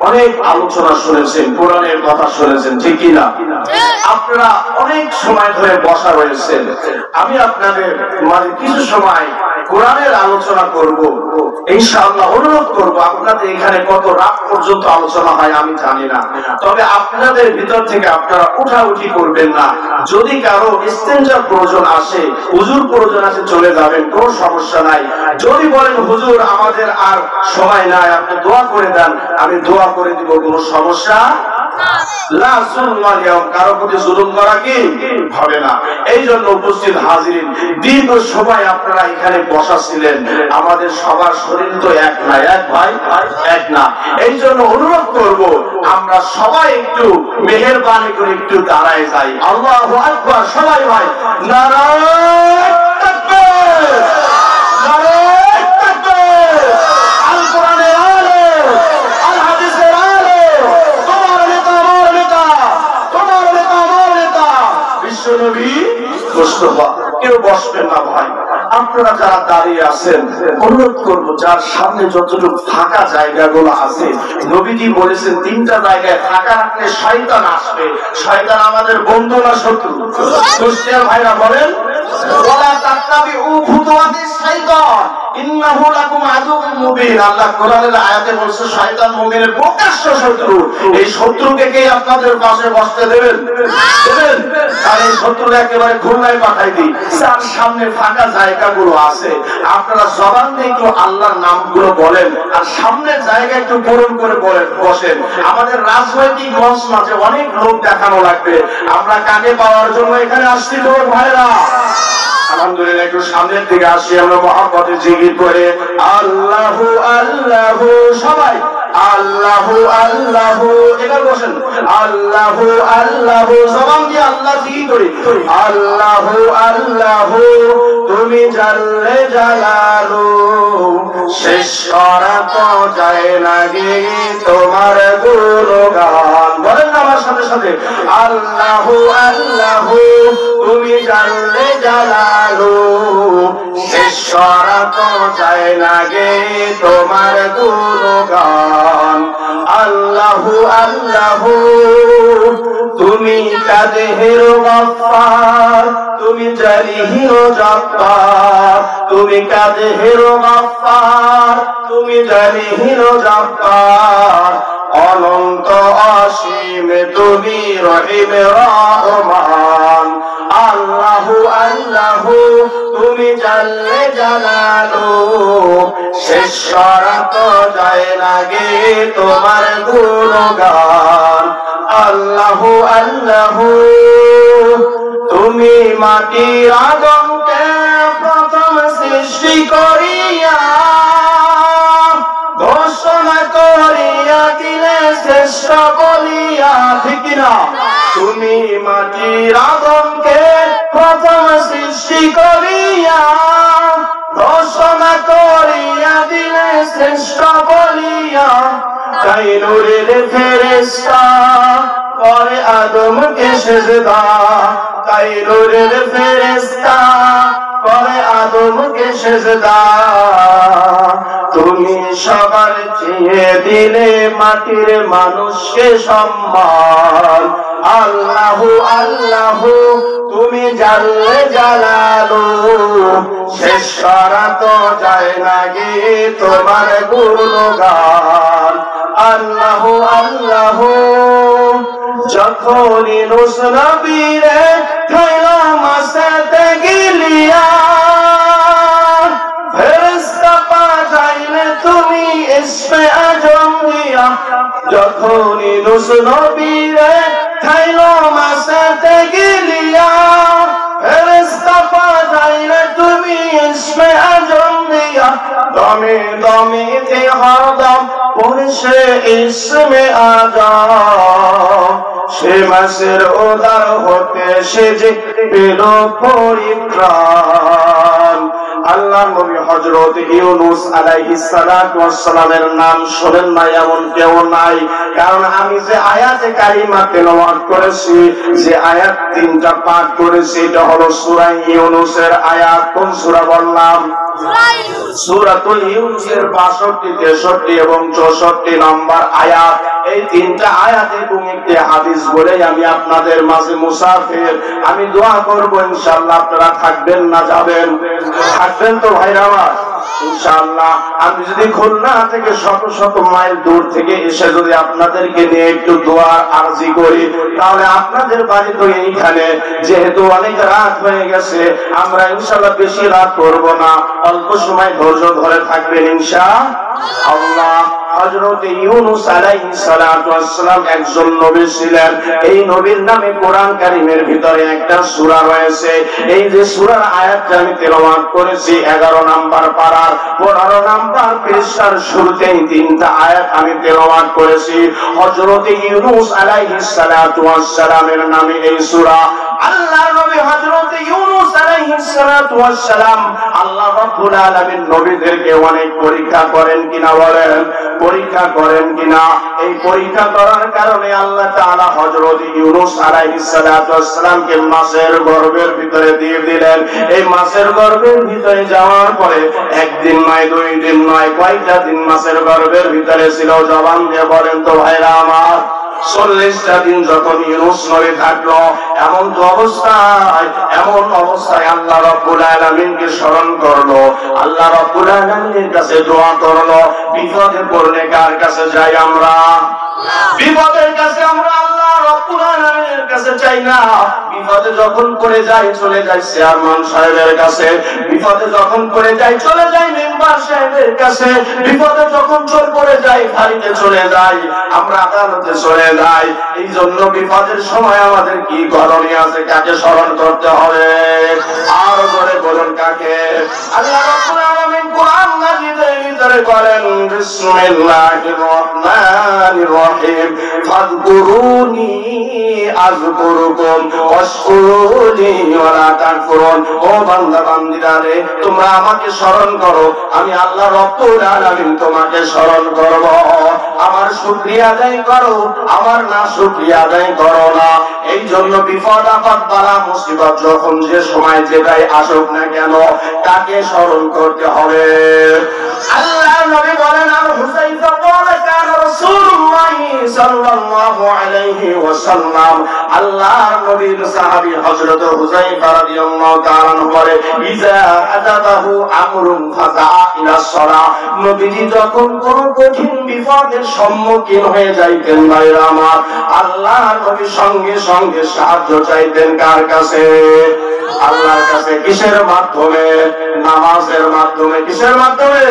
Speaker 1: অনেক আলোচনা শুনেছেন, কোরআনের কথা শুনেছেন, ঠিক কিনা? আপনারা অনেক সময় ধরে বসা রয়েছেন। আমি আপনাদের মাঝে কিছু সময় কোরআনের আলোচনা করব, ইনশাআল্লাহ। অনুরোধ করব, আপনাদের এখানে কত রাত পর্যন্ত আলোচনা হয় আমি জানি না, তবে আপনাদের ভিতর থেকে আপনারা উঠাউঠি করবেন না। যদি কারো ইস্তেঞ্জার প্রয়োজন আসে, হুজুর প্রয়োজন আছে, চলে যাবেন, কোনো সমস্যা নাই। যদি বলেন হুজুর আমাদের আর সময় নাই, আপনি দোয়া করে দেন, আমি দোয়া করে দিব, কোনো সমস্যা না। কারো প্রতি জুলুম করা কি হবে না। এই জন্য উপস্থিত হাজিরিন, দীর্ঘ সময় আপনারা এখানে বসা ছিলেন। আমাদের সবার শরীর তো এক না, এক ভাই এক না। এই জন্য অনুরোধ করব, আমরা সবাই একটু মেহেরবানি করে একটু দাঁড়ায় যাই। আল্লাহু আকবার। সবাই ভাই নারায়ে তাকবীর, নারায়ে তাকবীর। আল কোরআনের আলো, আল হাদিসের আলো, তোমার নেতা আমার নেতা, তোমার নেতা আমার নেতা বিশ্বনবী মুস্তাফা। কেউ বসবেন না ভাই, আপনারা যারা দাঁড়িয়ে আছেন, অনুরোধ করবো যার সামনে যতটুকু ফাঁকা জায়গাগুলো আছে, নবীজি বলেছেন তিনটা জায়গায় ফাঁকা রাখলে শয়তান আসবে। শয়তান আমাদের বন্ধু না শত্রু? কুষ্টিয়ার ভাইরা বলেন, ওয়ালা তাত্তাবিউ খুতুওয়াতিশ শাইতান ইন্নাহু লাকুম আদুউম মুবিন। আল্লাহ কোরআনের আয়াতে বলছে শয়তান মুমিনের প্রকাশ্য শত্রু। এই শত্রুকে কে আপনাদের পাশে বসতে দেবেন? দেবেন? আর এই শত্রুকে একেবারে খুলনায় পাঠাই দিই। যার সামনে ফাঁকা জায়গাগুলো আছে, আপনারা জবান দিয়ে একটু আল্লাহর নামগুলো বলেন, আর সামনের জায়গা একটু পূরণ করে বসেন। আমাদের রাজনৈতিক মঞ্চ মাঝে অনেক লোক দেখানো লাগবে, আমরা কাকে পাওয়ার জন্য এখানে আসছি লোক ভাইরা? আলহামদুলিল্লাহ। একটু সামনের দিকে আসি, আমরা মহব্বতে জিকির করে আল্লাহু আল্লাহু। সবাই আল্লাহু আল্লাহু। এবার বসেন আল্লাহু আল্লাহু। জবান দিয়ে আল্লাহ জিকির করি আল্লাহু আল্লাহু। তুমি জাল্লে জালালু, শেষ করা তো যায় না গে তোমার গুণগান। বলেন না আমার সাথে সাথে আল্লাহু আল্লাহু। তুমি জাল্লে জালালু, শেষ করা তো যায় না গে তোমার গুণগান। আল্লাহু আল্লাহু। তুমি কাদেহের গফফার, তুমি জালিহির জব্বার। তুমি কাদেহের গফফার, তুমি জালিহির জব্বার। অনন্ত অসীম তুমি রহিম রহমান। আল্লাহু আল্লাহু। তুমি জাল্লে জালালু, শেষ করা তো যায় না গে তোমার গুণগান। আল্লাহু আল্লাহু। তুমি মাটির আদমকে প্রথম সৃষ্টি করিয়া ঘোষণা করিয়া দিলে শ্রেষ্ঠ বলিয়া, ঠিক না? তুমি মাটির আদমকে প্রথম সৃষ্টি করিয়া ঘোষণা করিয়া দিলে শ্রেষ্ঠ বলিয়া। তাই নূরের ফেরেশতা করে আদমকে সেজদা। তাই নূরের ফেরেশতা করে আদমকে সেজদা। তুমি সবার চেয়ে দিলে মাটির মানুষকে সম্মান। আল্লাহু আল্লাহু। তুমি জাল্লে জালালু, শেষ করা তো যায় না গে তোমার গুণগান। আল্লাহু আল্লাহু। যখন ইউনূস নবীরে খাইলো মাছতে গিলিয়া, ফেরেশতা পাঠাইলে তুমি ইসমে আজম দিয়া। যখন ইউনূস নবীরে খাইলো মাছতে গিলিয়া, ফেরেশতা পাঠাইলে তুমি ইসমে আজম দিয়া। দমে দমে তে হরদম পড়ছে ইসমে আজম। সে মাসের উদার হতে সে যে পেল পরিত্রাণ। আল্লাহ নবী হযরত ইউনূস আলাইহিস সালাতু ওয়াস সালামের নাম শোনেন না এমন কেউ নাই। কারণ আমি যে আয়াতে কারিমা তেলাওয়াত করেছি, যে আয়াত তিনটা পাঠ করেছি, এটা হলো সূরা ইউনূসের আয়াত। কোন সূরা বললাম? সূরাতুল ইউনূসের 62, 63 এবং 64 নম্বর আয়াত। এই তিনটা আয়াত এবং একটি হাদিস বলে আমি আপনাদের মাঝে মুসাফির। আমি দোয়া করব ইনশাআল্লাহ। আপনারা থাকবেন না যাবেন? থাকবেন তো ভাইরা আমার ইনশাআল্লাহ। আমি যদি খুলনা থেকে শত শত মাইল দূর থেকে এসে যদি আপনাদেরকে নিয়ে একটু দোয়ার আরজি করি, তাহলে আপনাদের বাড়ি তো এইখানে। যেহেতু অনেক রাত হয়ে গেছে, আমরা ইনশাআল্লাহ বেশি রাত করব না, অল্প সময় ধৈর্য ধরে থাকবেন ইনশাআল্লাহ। হযরত ইউনূস আলাইহিস সালাতু ওয়াস সালাম একজন নবী ছিলেন। এই নবীর নামে কোরআন কারীমের ভিতরে একটা সূরা রয়েছে। এই যে সূরার আয়াতটা আমি তেলাওয়াত করেছি 11 নাম্বার পারার 15 নাম্বার পৃষ্ঠার শুরুতেই তিনটা আয়াত আমি তেলাওয়াত করেছি। হযরত ইউনূস আলাইহিস সালাতু ওয়াস সালামের নামে এই সূরা। আল্লাহর নবী হযরত ইউনূস আলাইহিস সালাতু ওয়াস সালাম, আল্লাহ রাব্বুল আলামিন নবীদেরকে অনেক পরীক্ষা করেন কিনা বলেন? পরীক্ষা করেন কিনা? এই পরীক্ষা করার কারণে আল্লাহ তাআলা হযরত ইউনূস আলাইহিস সালাতু ওয়াস সালামকে মাছের গর্ভের ভিতরে দিয়ে দিলেন। এই মাছের গর্ভের ভিতরে যাওয়ার পরে একদিন নয়, 2 দিন নয়, কয়টা দিন মাছের গর্ভের ভিতরে ছিল? জবান দিয়ে বলেন তো ভাইরা আমার। 40টা দিন যখন ইউনূস নবী থাকলো, এমন অবস্থায় আল্লাহ রাব্বুল আলামিনকে স্মরণ করলো, আল্লাহ রাব্বুল আলামিনের কাছে দোয়া করলো। বিপদে পড়লে কার কাছে যাই আমরা? বিপদের কাছে আমরা আল্লাহ রাব্বুল আলামিনের কাছে চাই না। বিপদে যখন পড়ে যাই চলে যাই চেয়ারম্যান সাহেবের কাছে, বিপদে যখন পড়ে যাই চলে যাই মেম্বার সাহেবের কাছে, বিপদে যখন পড়ে যাই বাড়িতে চলে যাই, আমরা আদালতে চলে যাই। এই জন্য বিপদের সময় আমাদের কি করণীয় আছে? কাকে স্মরণ করতে হবে? আর করে বলুন কাকে? আল্লাহ রাব্বুল আলামিন কোরআন মাজিদের ভিতরে করেন, বিসমিল্লাহির রহমানির রহিম, ফাযকুরুনি আযকুরুকুম ওয়াশকুরুনি ওয়ালা তাকফুরুন। ও বান্দা বান্দীরা রে, তোমরা আমাকে স্মরণ করো, আমি আল্লাহ রাব্বুল আলামিন তোমাকে স্মরণ করব। আমার শুকরিয়া আদায় করো, আমার না শুকরিয়া আদায় করো না। এই জন্য বিপদ আপদ বালা মুসিবত যখন যে সময় যেটাই আসুক না কেন, তাকে স্মরণ করতে হবে। আল্লাহ নবী বলেন, আর হুযায়ফা বলে, কান রাসূলুল্লাহ সাল্লাল্লাহু আলাইহি ওয়াসাল্লাম, আল্লাহর নবীর সাহাবী হযরত হুযায়ফা রাদিয়াল্লাহু তাআলা বলে, ইজা হাদাবাহু আমরুন ফাযা ইলা সালাহ, নবীজি যখন কোন কঠিন বিপদের সম্মুখীন হয়ে যাইতেন ভাইরা আমার, আল্লাহর নবী সঙ্গে সঙ্গে সাহায্য চাইতেন কার কাছে? আল্লাহর কাছে। কিসের মাধ্যমে? নামাজের মাধ্যমে। কিসের মাধ্যমে?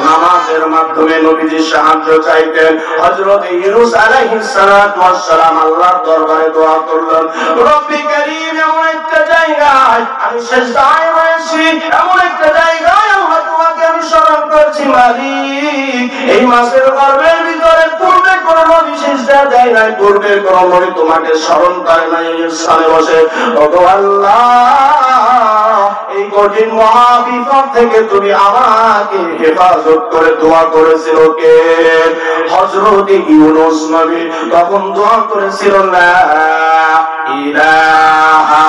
Speaker 1: নামাজের মাধ্যমে নবীজি সাহায্য চাইতেন। হযরত ইউনূস আলাইহিস সালাতু ওয়াস সালাম আল্লাহর দরবারে দোয়া করলেন, রব্বি কারীম, এমন একটা জায়গায় আমি সিজদায় রয়েছি, এমন একটা জায়গায় আল্লাহ তোমাকে আমি স্মরণ করছি মালিক। এই মাসের গর্ভের ভিতরে পূর্বে কোন নবী সিজদা দেয় নাই, পূর্বে কোন নবী তোমাকে স্মরণ করে নাই। এই স্থানে বসে ওগো আল্লাহ, এই কঠিন মহাবিপদ থেকে তুমি আমাকে হেফাজত করে দোয়া করেছিল কে? হযরত ইউনূস নবী তখন দোয়া করেছিল, লা ইলাহা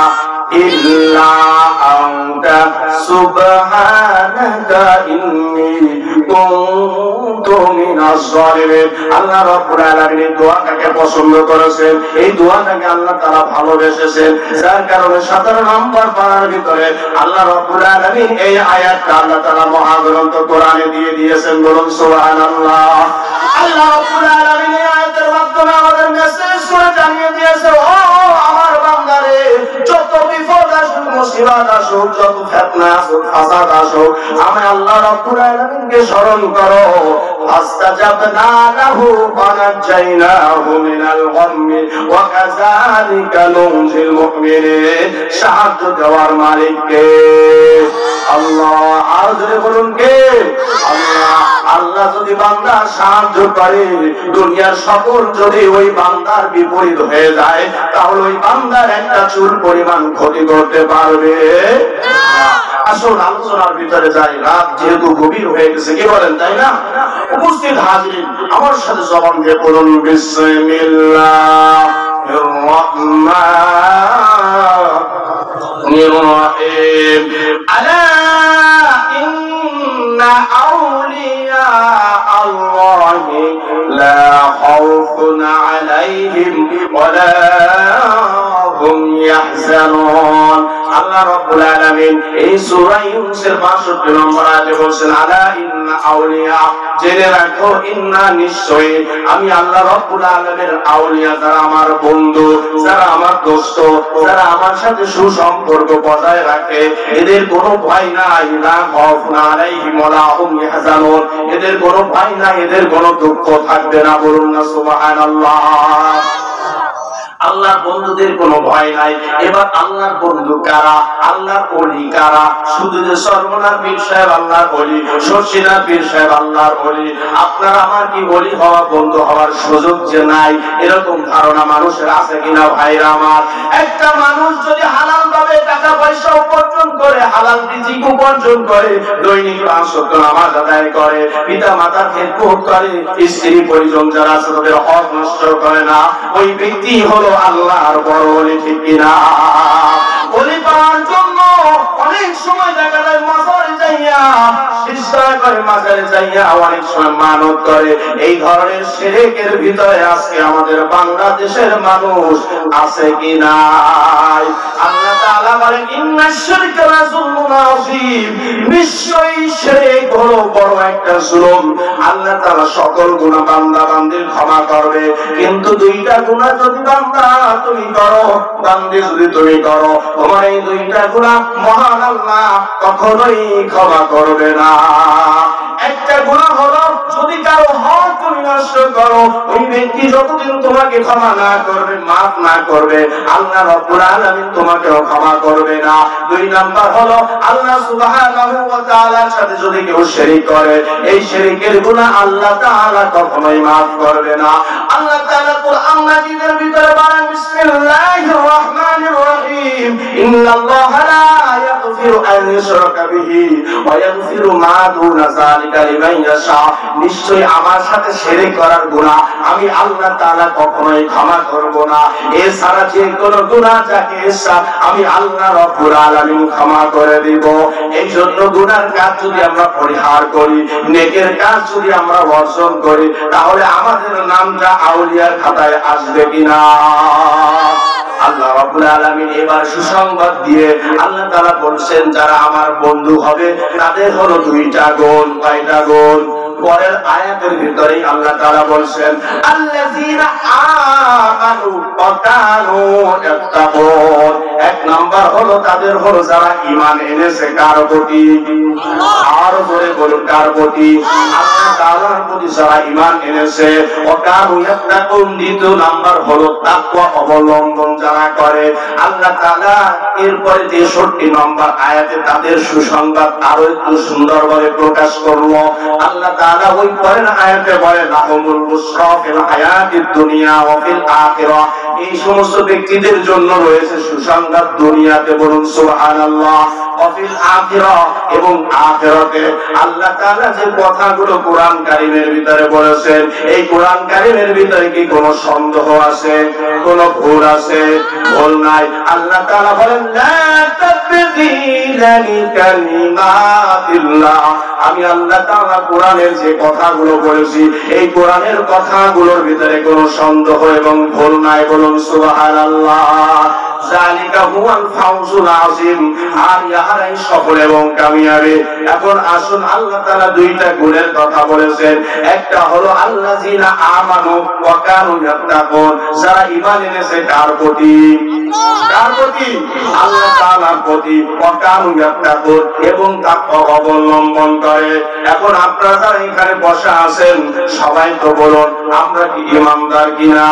Speaker 1: ইল্লা আনতা সুবহানাকা ইন্নী কুনতু মিনাজ জালিমিন। আল্লাহ রাব্বুল আলামিন দোয়াটাকে পছন্দ করেছেন, এই দোয়াটাকে আল্লাহ তাআলা ভালোবেসেছেন, যার কারণে 17 নম্বর পারার ভিতরে আল্লাহ রাব্বুল আলামিন এই আয়াতটা আল্লাহ তাআলা মহাগ্রন্থ কোরআনে দিয়ে দিয়েছেন। বলুন সুবহানাল্লাহ। আল্লাহ রাব্বুল আলামিন এই আয়াতের মাধ্যমে আমাদের মেসেজ করে জানিয়ে দিয়েছে, ও আমার বান্দারে, যত বিপদ আসুক, মুসিবত আসুক, যত ফিতনা আসুক, ফাসাদ আসুক, আমি আল্লাহ রাব্বুল আলামিনকে স্মরণ করো। ফাস্তাজাবনা লাহু ওয়ানাজাইনাহু মিনাল গাম্মি ওয়া কাযালিকা নুনজিল মুমিনিন। সাহায্য দেওয়ার মালিক কে? আল্লাহ। আর জোরে বলুন কে? আল্লাহ। আল্লাহ বান্দা যদি বান্দার সাহায্য করে, দুনিয়ার সকল যদি ওই বান্দার বিপরীত হয়ে যায়, তাহলে ওই বান্দার একটা চুল পরিমাণ ক্ষতি করতে পারবে না। আসুন আলোচনার ভিতরে যাই, রাত যেহেতু গভীর হয়ে গেছে, কি বলেন তাই না? উপস্থিত হাজির আমার সাথে জবান দিয়ে বলুন বিসমিল্লাহির রাহমানির রাহিম। আলা ইন্না আউলিয়া আল্লাহি লা খাউফুন আলাইহিম ওয়া লা হুম ইয়াহজানুন। আল্লাহ রাব্বুল আলামিন এই সূরা ইউনূসের 62 নম্বর আয়াতে বলেন, আলা ইন্না আউলিয়া, জেনে রাখো, ইন্না নিশ্চয়ই আমি আল্লাহ রাব্বুল আলামিনের আউলিয়া, যারা আমার বন্ধু, যারা আমার দোস্ত, যারা আমার সাথে সুসম্পর্ক বজায় রাখে, এদের কোনো ভয় নাই, লা খাউফুন আলাইহিম ওয়া লা হুম ইয়াহজানুন, এদের কোনো ভয় নাই, এদের কোনো দুঃখ থাকবে না। বলুন না সুবহানাল্লাহ। আল্লাহর বন্ধুদের কোনো ভয় নাই। এবার আল্লাহর বন্ধু কারা, আল্লাহর ওলি কারা? শুধু যে সর্বনার পীর সাহেব আল্লাহর ওলি, শর্ষিনার পীর সাহেব আল্লাহর ওলি, আপনার আমার কি ওলি হওয়া, বন্ধু হওয়ার সুযোগ যে নাই, এরকম ধারণা মানুষের আছে কিনা ভাইরা আমার? একটা মানুষ যদি হালাল ভাবে টাকা পয়সা উপার্জন করে, হালাল রিজিক উপার্জন করে, দৈনিক 5 ওয়াক্ত নামাজ আদায় করে, পিতা মাতার খেদমত করে, স্ত্রী পরিজন যারা আছে তাদের হক নষ্ট করে না, ওই ব্যক্তি হলো আল্লাহর বড় ওলি, ঠিক কিনা? ওলি পাওয়ার জন্য অনেক সময় দেখা যায় মাজারে যাইয়া সিজদা করে, মাজারে যাইয়া অনেক সময় মানত করে। এই ধরনের শিরকের ভিতরে আজকে আমাদের বাংলাদেশের মানুষ আছে কি নাই? আল্লাহ তাআলা বলেন, ইন্নাশ শিরকা লাযুলমুন আযীম, নিশ্চয়ই শিরক হলো বড় একটা জুলুম। আল্লাহ তাআলা সকল গুনাহ বান্দা বান্দির ক্ষমা করবে, কিন্তু দুইটা গুনাহ যদি বান্দা তুমি করো, বান্দি যদি তুমি করো, তোমার এই দুইটা গুনাহ মহান আল্লাহ কখনোই ক্ষমা করবে না। একটা গুনাহ হলো যদি কারো হক তুমি নষ্ট করো, ওই ব্যক্তি যতদিন তোমাকে ক্ষমা না করবে, মাফ না করবে, আল্লাহ রাব্বুল আলামিন তোমাকেও ক্ষমা করবে না। 2 নাম্বার হলো আল্লাহ সুবহানাহু ওয়া তাআলার সাথে যদি কেউ শিরক করে, এই শিরকের গুনাহ আল্লাহ তাআলা কখনোই মাফ করবে না। আল্লাহ তাআলা কুরআন মাজিদের ভিতরে বলেন, বিসমিল্লাহির রাহমানির রাহিম, ইন্নাল্লাহা লা ইয়াগফিরু আন ইউশরাকা বিহি ওয়া ইয়াগফিরু মা দুনা যালিকা লিমান ইয়াশা। নিশ্চয়ই আমার সাথে শিরক করার গুনাহ আমি আল্লাহ তাআলা কখনোই ক্ষমা করব না। এছাড়া যে কোনো গুনাহ যাকে ইচ্ছা আমি আল্লাহ রাব্বুল আলামিন ক্ষমা করে দিব। এই জন্য গুনার কাজ যদি আমরা পরিহার করি, নেকের কাজ যদি আমরা বর্জন করি, তাহলে আমাদের নামটা আউলিয়ার খাতায় আসবে কিনা? আল্লাহ রাব্বুল আলামিন এবার সুসংবাদ দিয়ে আল্লাহ তাআলা বলছেন, যারা আমার বন্ধু হবে তাদের হলো 2টা গুণ। কয়টা গুণ? পরের আয়াতের ভিতরে আল্লাহ তাআলা বলছেন, আল্লাযীনা আমানু ওয়া কানু ইয়াত্তাকুন। 1 নাম্বার হলো তাদের হলো যারা ঈমান এনেছে কার প্রতি? আর জোরে বলুন, কার প্রতি? আল্লাহ তাআলার প্রতি যারা ঈমান এনেছে। ওয়া কানু ইয়াত্তাকুন। 2 নাম্বার হলো তাকওয়া অবলম্বন যারা করে। আল্লাহ তাআলা এরপরে 63 নম্বর আয়াতে তাদের সুসংবাদ আরো একটু সুন্দরভাবে প্রকাশ করলো। আল্লাহ তাআলা ওই পরের আয়াতে বলেন, লাহুমুল বুশরা ফিল হায়াতিদ দুনিয়া ওয়া ফিল আখিরাহ। এই সমস্ত ব্যক্তিদের জন্য রয়েছে সুসংবাদ দুনিয়াতে, বলুন সুবহানাল্লাহ, ওয়া ফিল আখিরাহ, এবং আখিরাতে। আল্লাহ তাআলা যে কথাগুলো কোরআন কারীমের ভিতরে বলেছেন, এই কোরআন কারীমের ভিতরে কি কোনো সন্দেহ আছে? কোনো ভুল আছে? ভুল নাই। আল্লাহ তাআলা বলেন, লা তাবদীলা লিকালিমাতিল্লাহ। আমি আল্লাহ তাআলা কোরআনের যে কথাগুলো বলেছি, এই কোরআনের কথাগুলোর ভিতরে কোনো সন্দেহ এবং ভুল নাই, বলুন সুবহানাল্লাহ। যালিকা হুয়াল ফাউজুল আযীম। আর ইহারাই সফল এবং কামিয়াবি। এখন আসুন, আল্লাহ তাআলা 2টা গুণের কথা বলেছেন। একটা হলো আল্লাযীনা আমানু ওয়া কানু ইয়াত্তাকুন, যারা ঈমান এনেছে কার প্রতি? কার প্রতি? আল্লাহ তাআলার প্রতি। ওয়া কানু ইয়াত্তাকুন, এবং তাকওয়া অবলম্বন করে। এখন আপনারা যারা এখানে বসা আছেন সবাই তো বলুন, আমরা কি ইমানদার কিনা?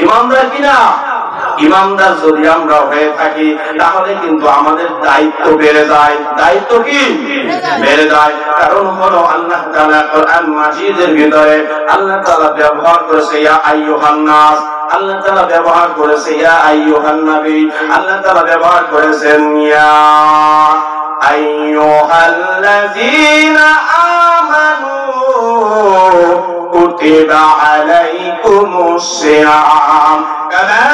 Speaker 1: ইমানদার কিনা? ইমানদার যদি আমরা হয়ে থাকি তাহলে কিন্তু আমাদের দায়িত্ব বেড়ে যায়। দায়িত্ব কি বেড়ে যায়? কারণ হলো আল্লাহ তাআলা কোরআন মাজিদের ভিতরে আল্লাহ তাআলা ব্যবহার করেছে ইয়া আইয়ুহান নাস, আল্লাহ তাআলা ব্যবহার করেছে ইয়া আইয়ুহান নবী, আল্লাহ তাআলা ব্যবহার করেছেন ইয়া আইয়ুহাল্লাযীনা আমানু কুতিবা আলাইকুমুস সিয়াম কামা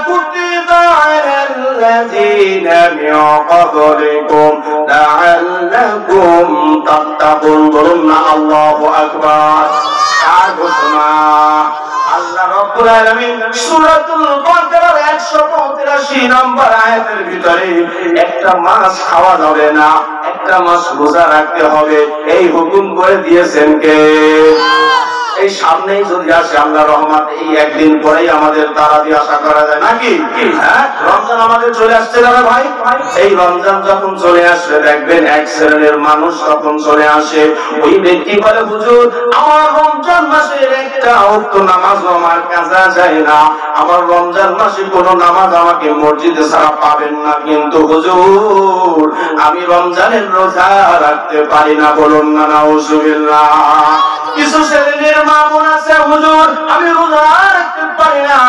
Speaker 1: কুতিবা আলাল্লাযীনা মিন ক্বাবলিকুম লাআল্লাকুম তাত্তাকুন। বলুন না আল্লাহু আকবার। কার ঘোষণা? আল্লাহ রাব্বুল আলামিন সূরাতুল বাকারার 185 নম্বর আয়াতের ভিতরে একটা মাস খাওয়া যাবে না, একটা মাস রোজা রাখতে হবে, এই হুকুম করে দিয়েছেন কে? এই সামনেই যদি আসে আল্লাহ রহমত, এই একদিন পরেই আমাদের তারা দিয়ে আশা করা যায় নাকি? হ্যাঁ, রমজান আমাদের চলে আসছে না ভাই? এই রমজান যখন চলে আসবে দেখবেন এক শ্রেণীর মানুষ তখন চলে আসে, ওই ব্যক্তি বলে হুজুর আমার রমজান মাসের একটা ওয়াক্ত নামাজ আমার কাজা যায় না, আমার রমজান মাসে কোনো নামাজ আমাকে মসজিদে ছাড়া পাবেন না, কিন্তু হুজুর আমি রমজানের রোজা রাখতে পারি না। বলুন না নাউজুবিল্লাহ। কিছু শ্রেণীর মা বোন আছে হুজুর আমি রোজা রাখতে পারি না,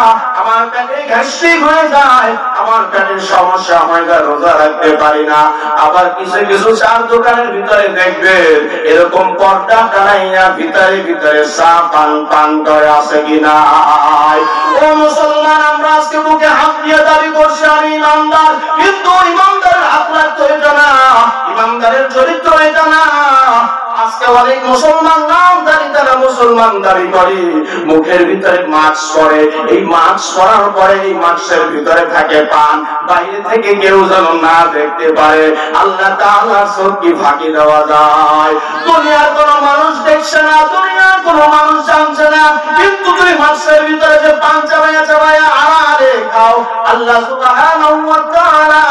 Speaker 1: আমার পেটে গ্যাস্ট্রিক হয়ে যায়, আমার পেটের সমস্যা হয়ে যায়, রোজা রাখতে পারি না। আবার কিছু কিছু চার দোকানের ভিতরে দেখবেন এরকম পর্দা টানাইয়া ভিতরে ভিতরে চা পান করে আছে কিনা? ও মুসলমান, আমরা আজকে বুকে হাত দিয়ে দাবি করছি আমি ইমানদার, কিন্তু ইমানদারের আখলাক তো এটা না, ইমানদারের চরিত্র এটা না। আজকে অনেক মুসলমান নামদারি, তারা মুসলমান দাবি করে, মুখের ভিতরে মাস্ক পরে, এই মাস্ক পরার পরে এই মাস্কের ভিতরে থাকে পান, বাইরে থেকে কেউ যেন না দেখতে পারে। আল্লাহ তাআলার চোখকে ফাঁকি দেওয়া যায়। দুনিয়ার কোনো মানুষ দেখছে না, দুনিয়ার কোনো মানুষ জানছে না, কিন্তু তুমি মাস্কের ভিতরে যে পান চাবাইয়া চাবাইয়া আড়ালে খাও, আল্লাহ সুবহানাহু ওয়া তাআলা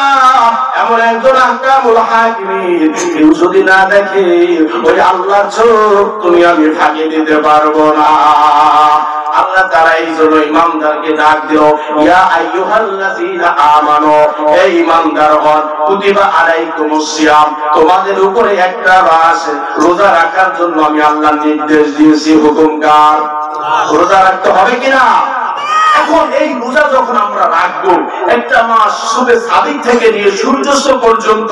Speaker 1: এমন একজন আহকামুল হাকিমিন, কেউ যদি না দেখে ওই আল্লাহর চোখ তুমি আমি ফাঁকি দিতে পারবো না। আল্লাহ তাআলা এই জন্য ইমানদারকে ডাক দিল ইয়া আইয়ুহাল্লাযীনা আমানু, এই ইমানদারগণ কুতিবা আলাইকুমুস সিয়াম, তোমাদের উপরে একটা মাস রোজা রাখার জন্য আমি আল্লাহ নির্দেশ দিয়েছি। হুকুম কার? রোজা রাখতে হবে কিনা? এখন এই রোজা যখন আমরা রাখবো একটা মাস শুধু সাদিক থেকে নিয়ে সূর্যাস্ত পর্যন্ত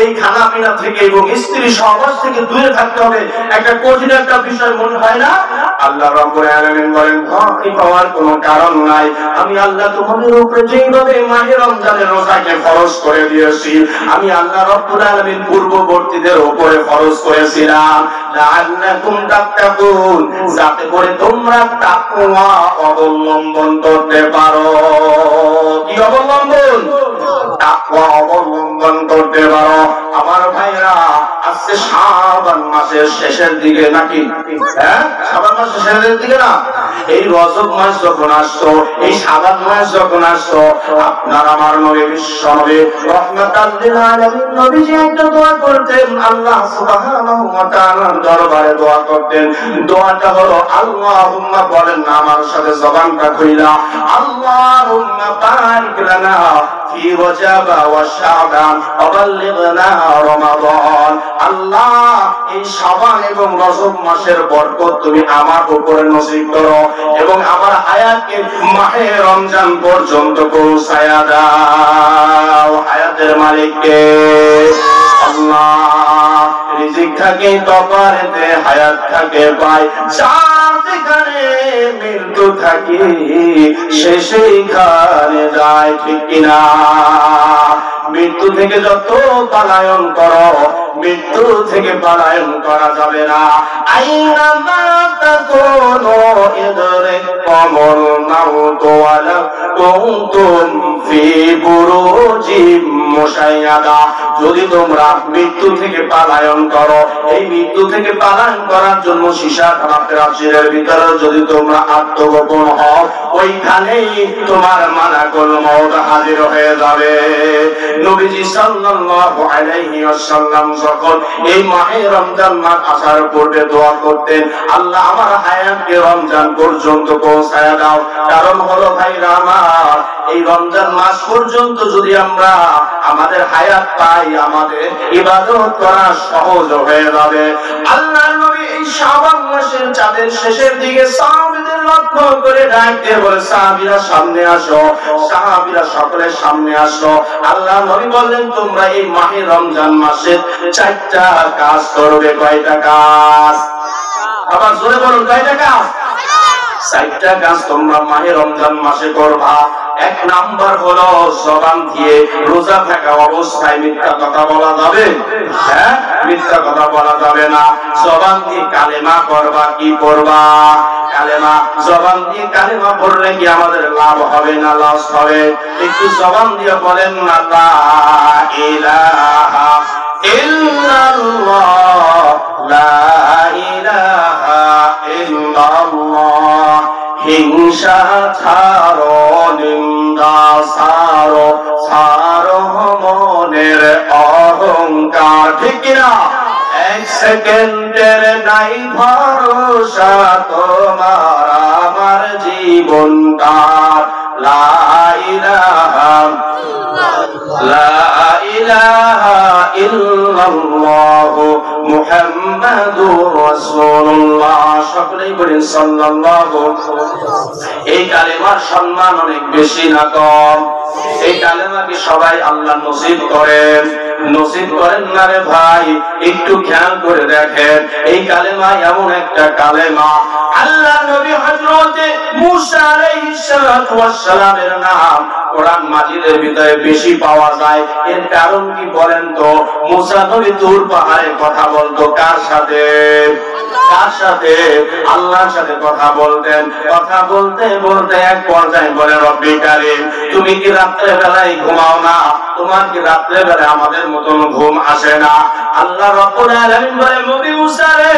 Speaker 1: এই খানা পিনা থেকে এবং স্ত্রী সহবাস থেকে দূরে থাকতে হবে, একটা কঠিন একটা বিষয় মনে হয় না? আল্লাহ রাব্বুল আলামিন বলেন ভয় পাওয়ার কোনো কারণ নাই, আমি আল্লাহ তোমাদের উপরে যেভাবে মাহে রমজানের রোজাকে ফরজ করে দিয়েছি, আমি আল্লাহ রাব্বুল আলামিন পূর্ববর্তীদের উপরে ফরজ করেছিলাম লাআল্লাকুম তাত্তাকুন, যাতে করে তোমরা তাকওয়া অবলম্বন করতে পারো। কি অবলম্বন? তাকওয়া অবলম্বন করতে পারো। আমার ভাইরা, আজকে শাবান মাসের শেষের দিকে নাকি? হ্যাঁ, শাবান মাসের শেষের দিকে না? এই রজব মাস যখন আসতো, এই শাবান মাস যখন আসতো, আপনার আমার নবী বিশ্বনবী রাহমাতাল লিল আলামিন নবীজি একটা দোয়া করতেন, আল্লাহ সুবহানাহু ওয়া তাআলার দরবারে দোয়া করতেন। দোয়াটা হলো আল্লাহুম্মা, বলেন না আমার সাথে জবানটা খুইলা, আল্লাহুম্মা বারিক লানা ফি রজব ওয়া শাবান ওয়া বাল্লিগনা রমাদান। আল্লাহ এই শাবান এবং রজব মাসের বরকত তুমি আমার উপরে নসিব করো এবং আমার হায়াতকে মাহে রমজান পর্যন্ত পৌঁছায়া দাও। হায়াতের মালিককে আল্লাহ, রিজিক থাকে তপারেতে, হায়াত থাকে পায়, যার যেখানে মৃত্যু থাকে সে সেইখানে যায়, ঠিক কিনা? মৃত্যু থেকে যত পালায়ন করো, মৃত্যু থেকে পালায়ন করা যাবে না। আইনা মা তাকুনু ইদরিকুমুল মাউতু ওয়ালা কুনতুম ফি বুরুজিম মুশাইয়াদা, যদি তোমরা মৃত্যু থেকে পালায়ন করো, এই মৃত্যু থেকে পালায়ন করার জন্য সীসা প্রাচীরের ভিতরে যদি তোমরা আত্মগোপন হও, ওইখানেই তোমার মালাকুল মউত হাজির হয়ে যাবে। নবীজি সাল্লাল্লাহু আলাইহি ওয়াসাল্লাম যখন এই মাহে রমজান মাস আসার পূর্বে দোয়া করতেন, আল্লাহ আমার হায়াতকে রমজান পর্যন্ত পৌঁছায়া দাও। কারণ হলো ভাইরা আমার, এই রমজান মাস পর্যন্ত যদি আমরা আমাদের হায়াত পাই, আমাদের ইবাদত করা সহজ হয়ে যাবে। আল্লাহর নবী এই শাবান মাসের চাঁদের শেষের দিকে সাহাবীদের লক্ষ্য করে ডাক দিয়ে বলে, সাহাবীরা সামনে আসো, সাহাবীরা সকলে সামনে আসো। আল্লাহ নবী বললেন, তোমরা এই মাহে রমজান মাসে 4টা কাজ করবে। কয়টা কাজ? আবার জোরে বলুন, কয়টা কাজ? 4টা কাজ তোমরা মাহে রমজান মাসে করবা। 1 নাম্বার হলো জবান দিয়ে রোজা থাকা অবস্থায় মিথ্যা কথা বলা যাবে? হ্যাঁ, মিথ্যা কথা বলা যাবে না। জবান দিয়ে কালেমা করবা। কি করবা? কালেমা। জবান দিয়ে কালেমা পড়লে কি আমাদের লাভ হবে না লস হবে? একটু জবান দিয়ে বলেন না, লা ইলাহা ইল্লাল্লাহ, লা ইলাহা ইল্লাল্লাহ। হিংসা ছাড়ো, নিন্দা ছাড়ো, ছাড়ো মনের অহংকার। ঠিক কিনা? 1 সেকেন্ডের নাই ভরসা তোমার আমার জীবনটা। লা ইলাহা লা ইলাহা ইল্লাল্লাহ মুহাম্মাদুর রাসূলুল্লাহ। সকলেই বলেন সাল্লাল্লাহু। এই কালেমার সম্মান অনেক বেশি না কম? এই কালেমাকে সবাই আল্লাহ নসিব করেন, নসিব করেন না রে ভাই? একটু খেয়াল করে দেখেন, এই কালেমা এমন একটা কালেমা, আল্লাহ নবী হযরত মুসা আলাইহিস সালাতু ওয়াস সালামের নাম কোরআন মাজিদের ভিতরে বেশি পাওয়া যায়। এর কারণ কি বলেন তো? মুসা নবী তুর পাহাড়ে কথা বলতো কার সাথে? কার সাথে? আল্লাহর সাথে কথা বলতেন। কথা বলতে বলতে এক পর্যায়ে বলে, রব্বি কারীম, তুমি কি রাত্রে বেলায় ঘুমাও না? তোমার কি রাত্রে বেলায় আমাদের মতন ঘুম আসে না? আল্লাহ রাব্বুল আলামিন বলে, নবী মুসা রে,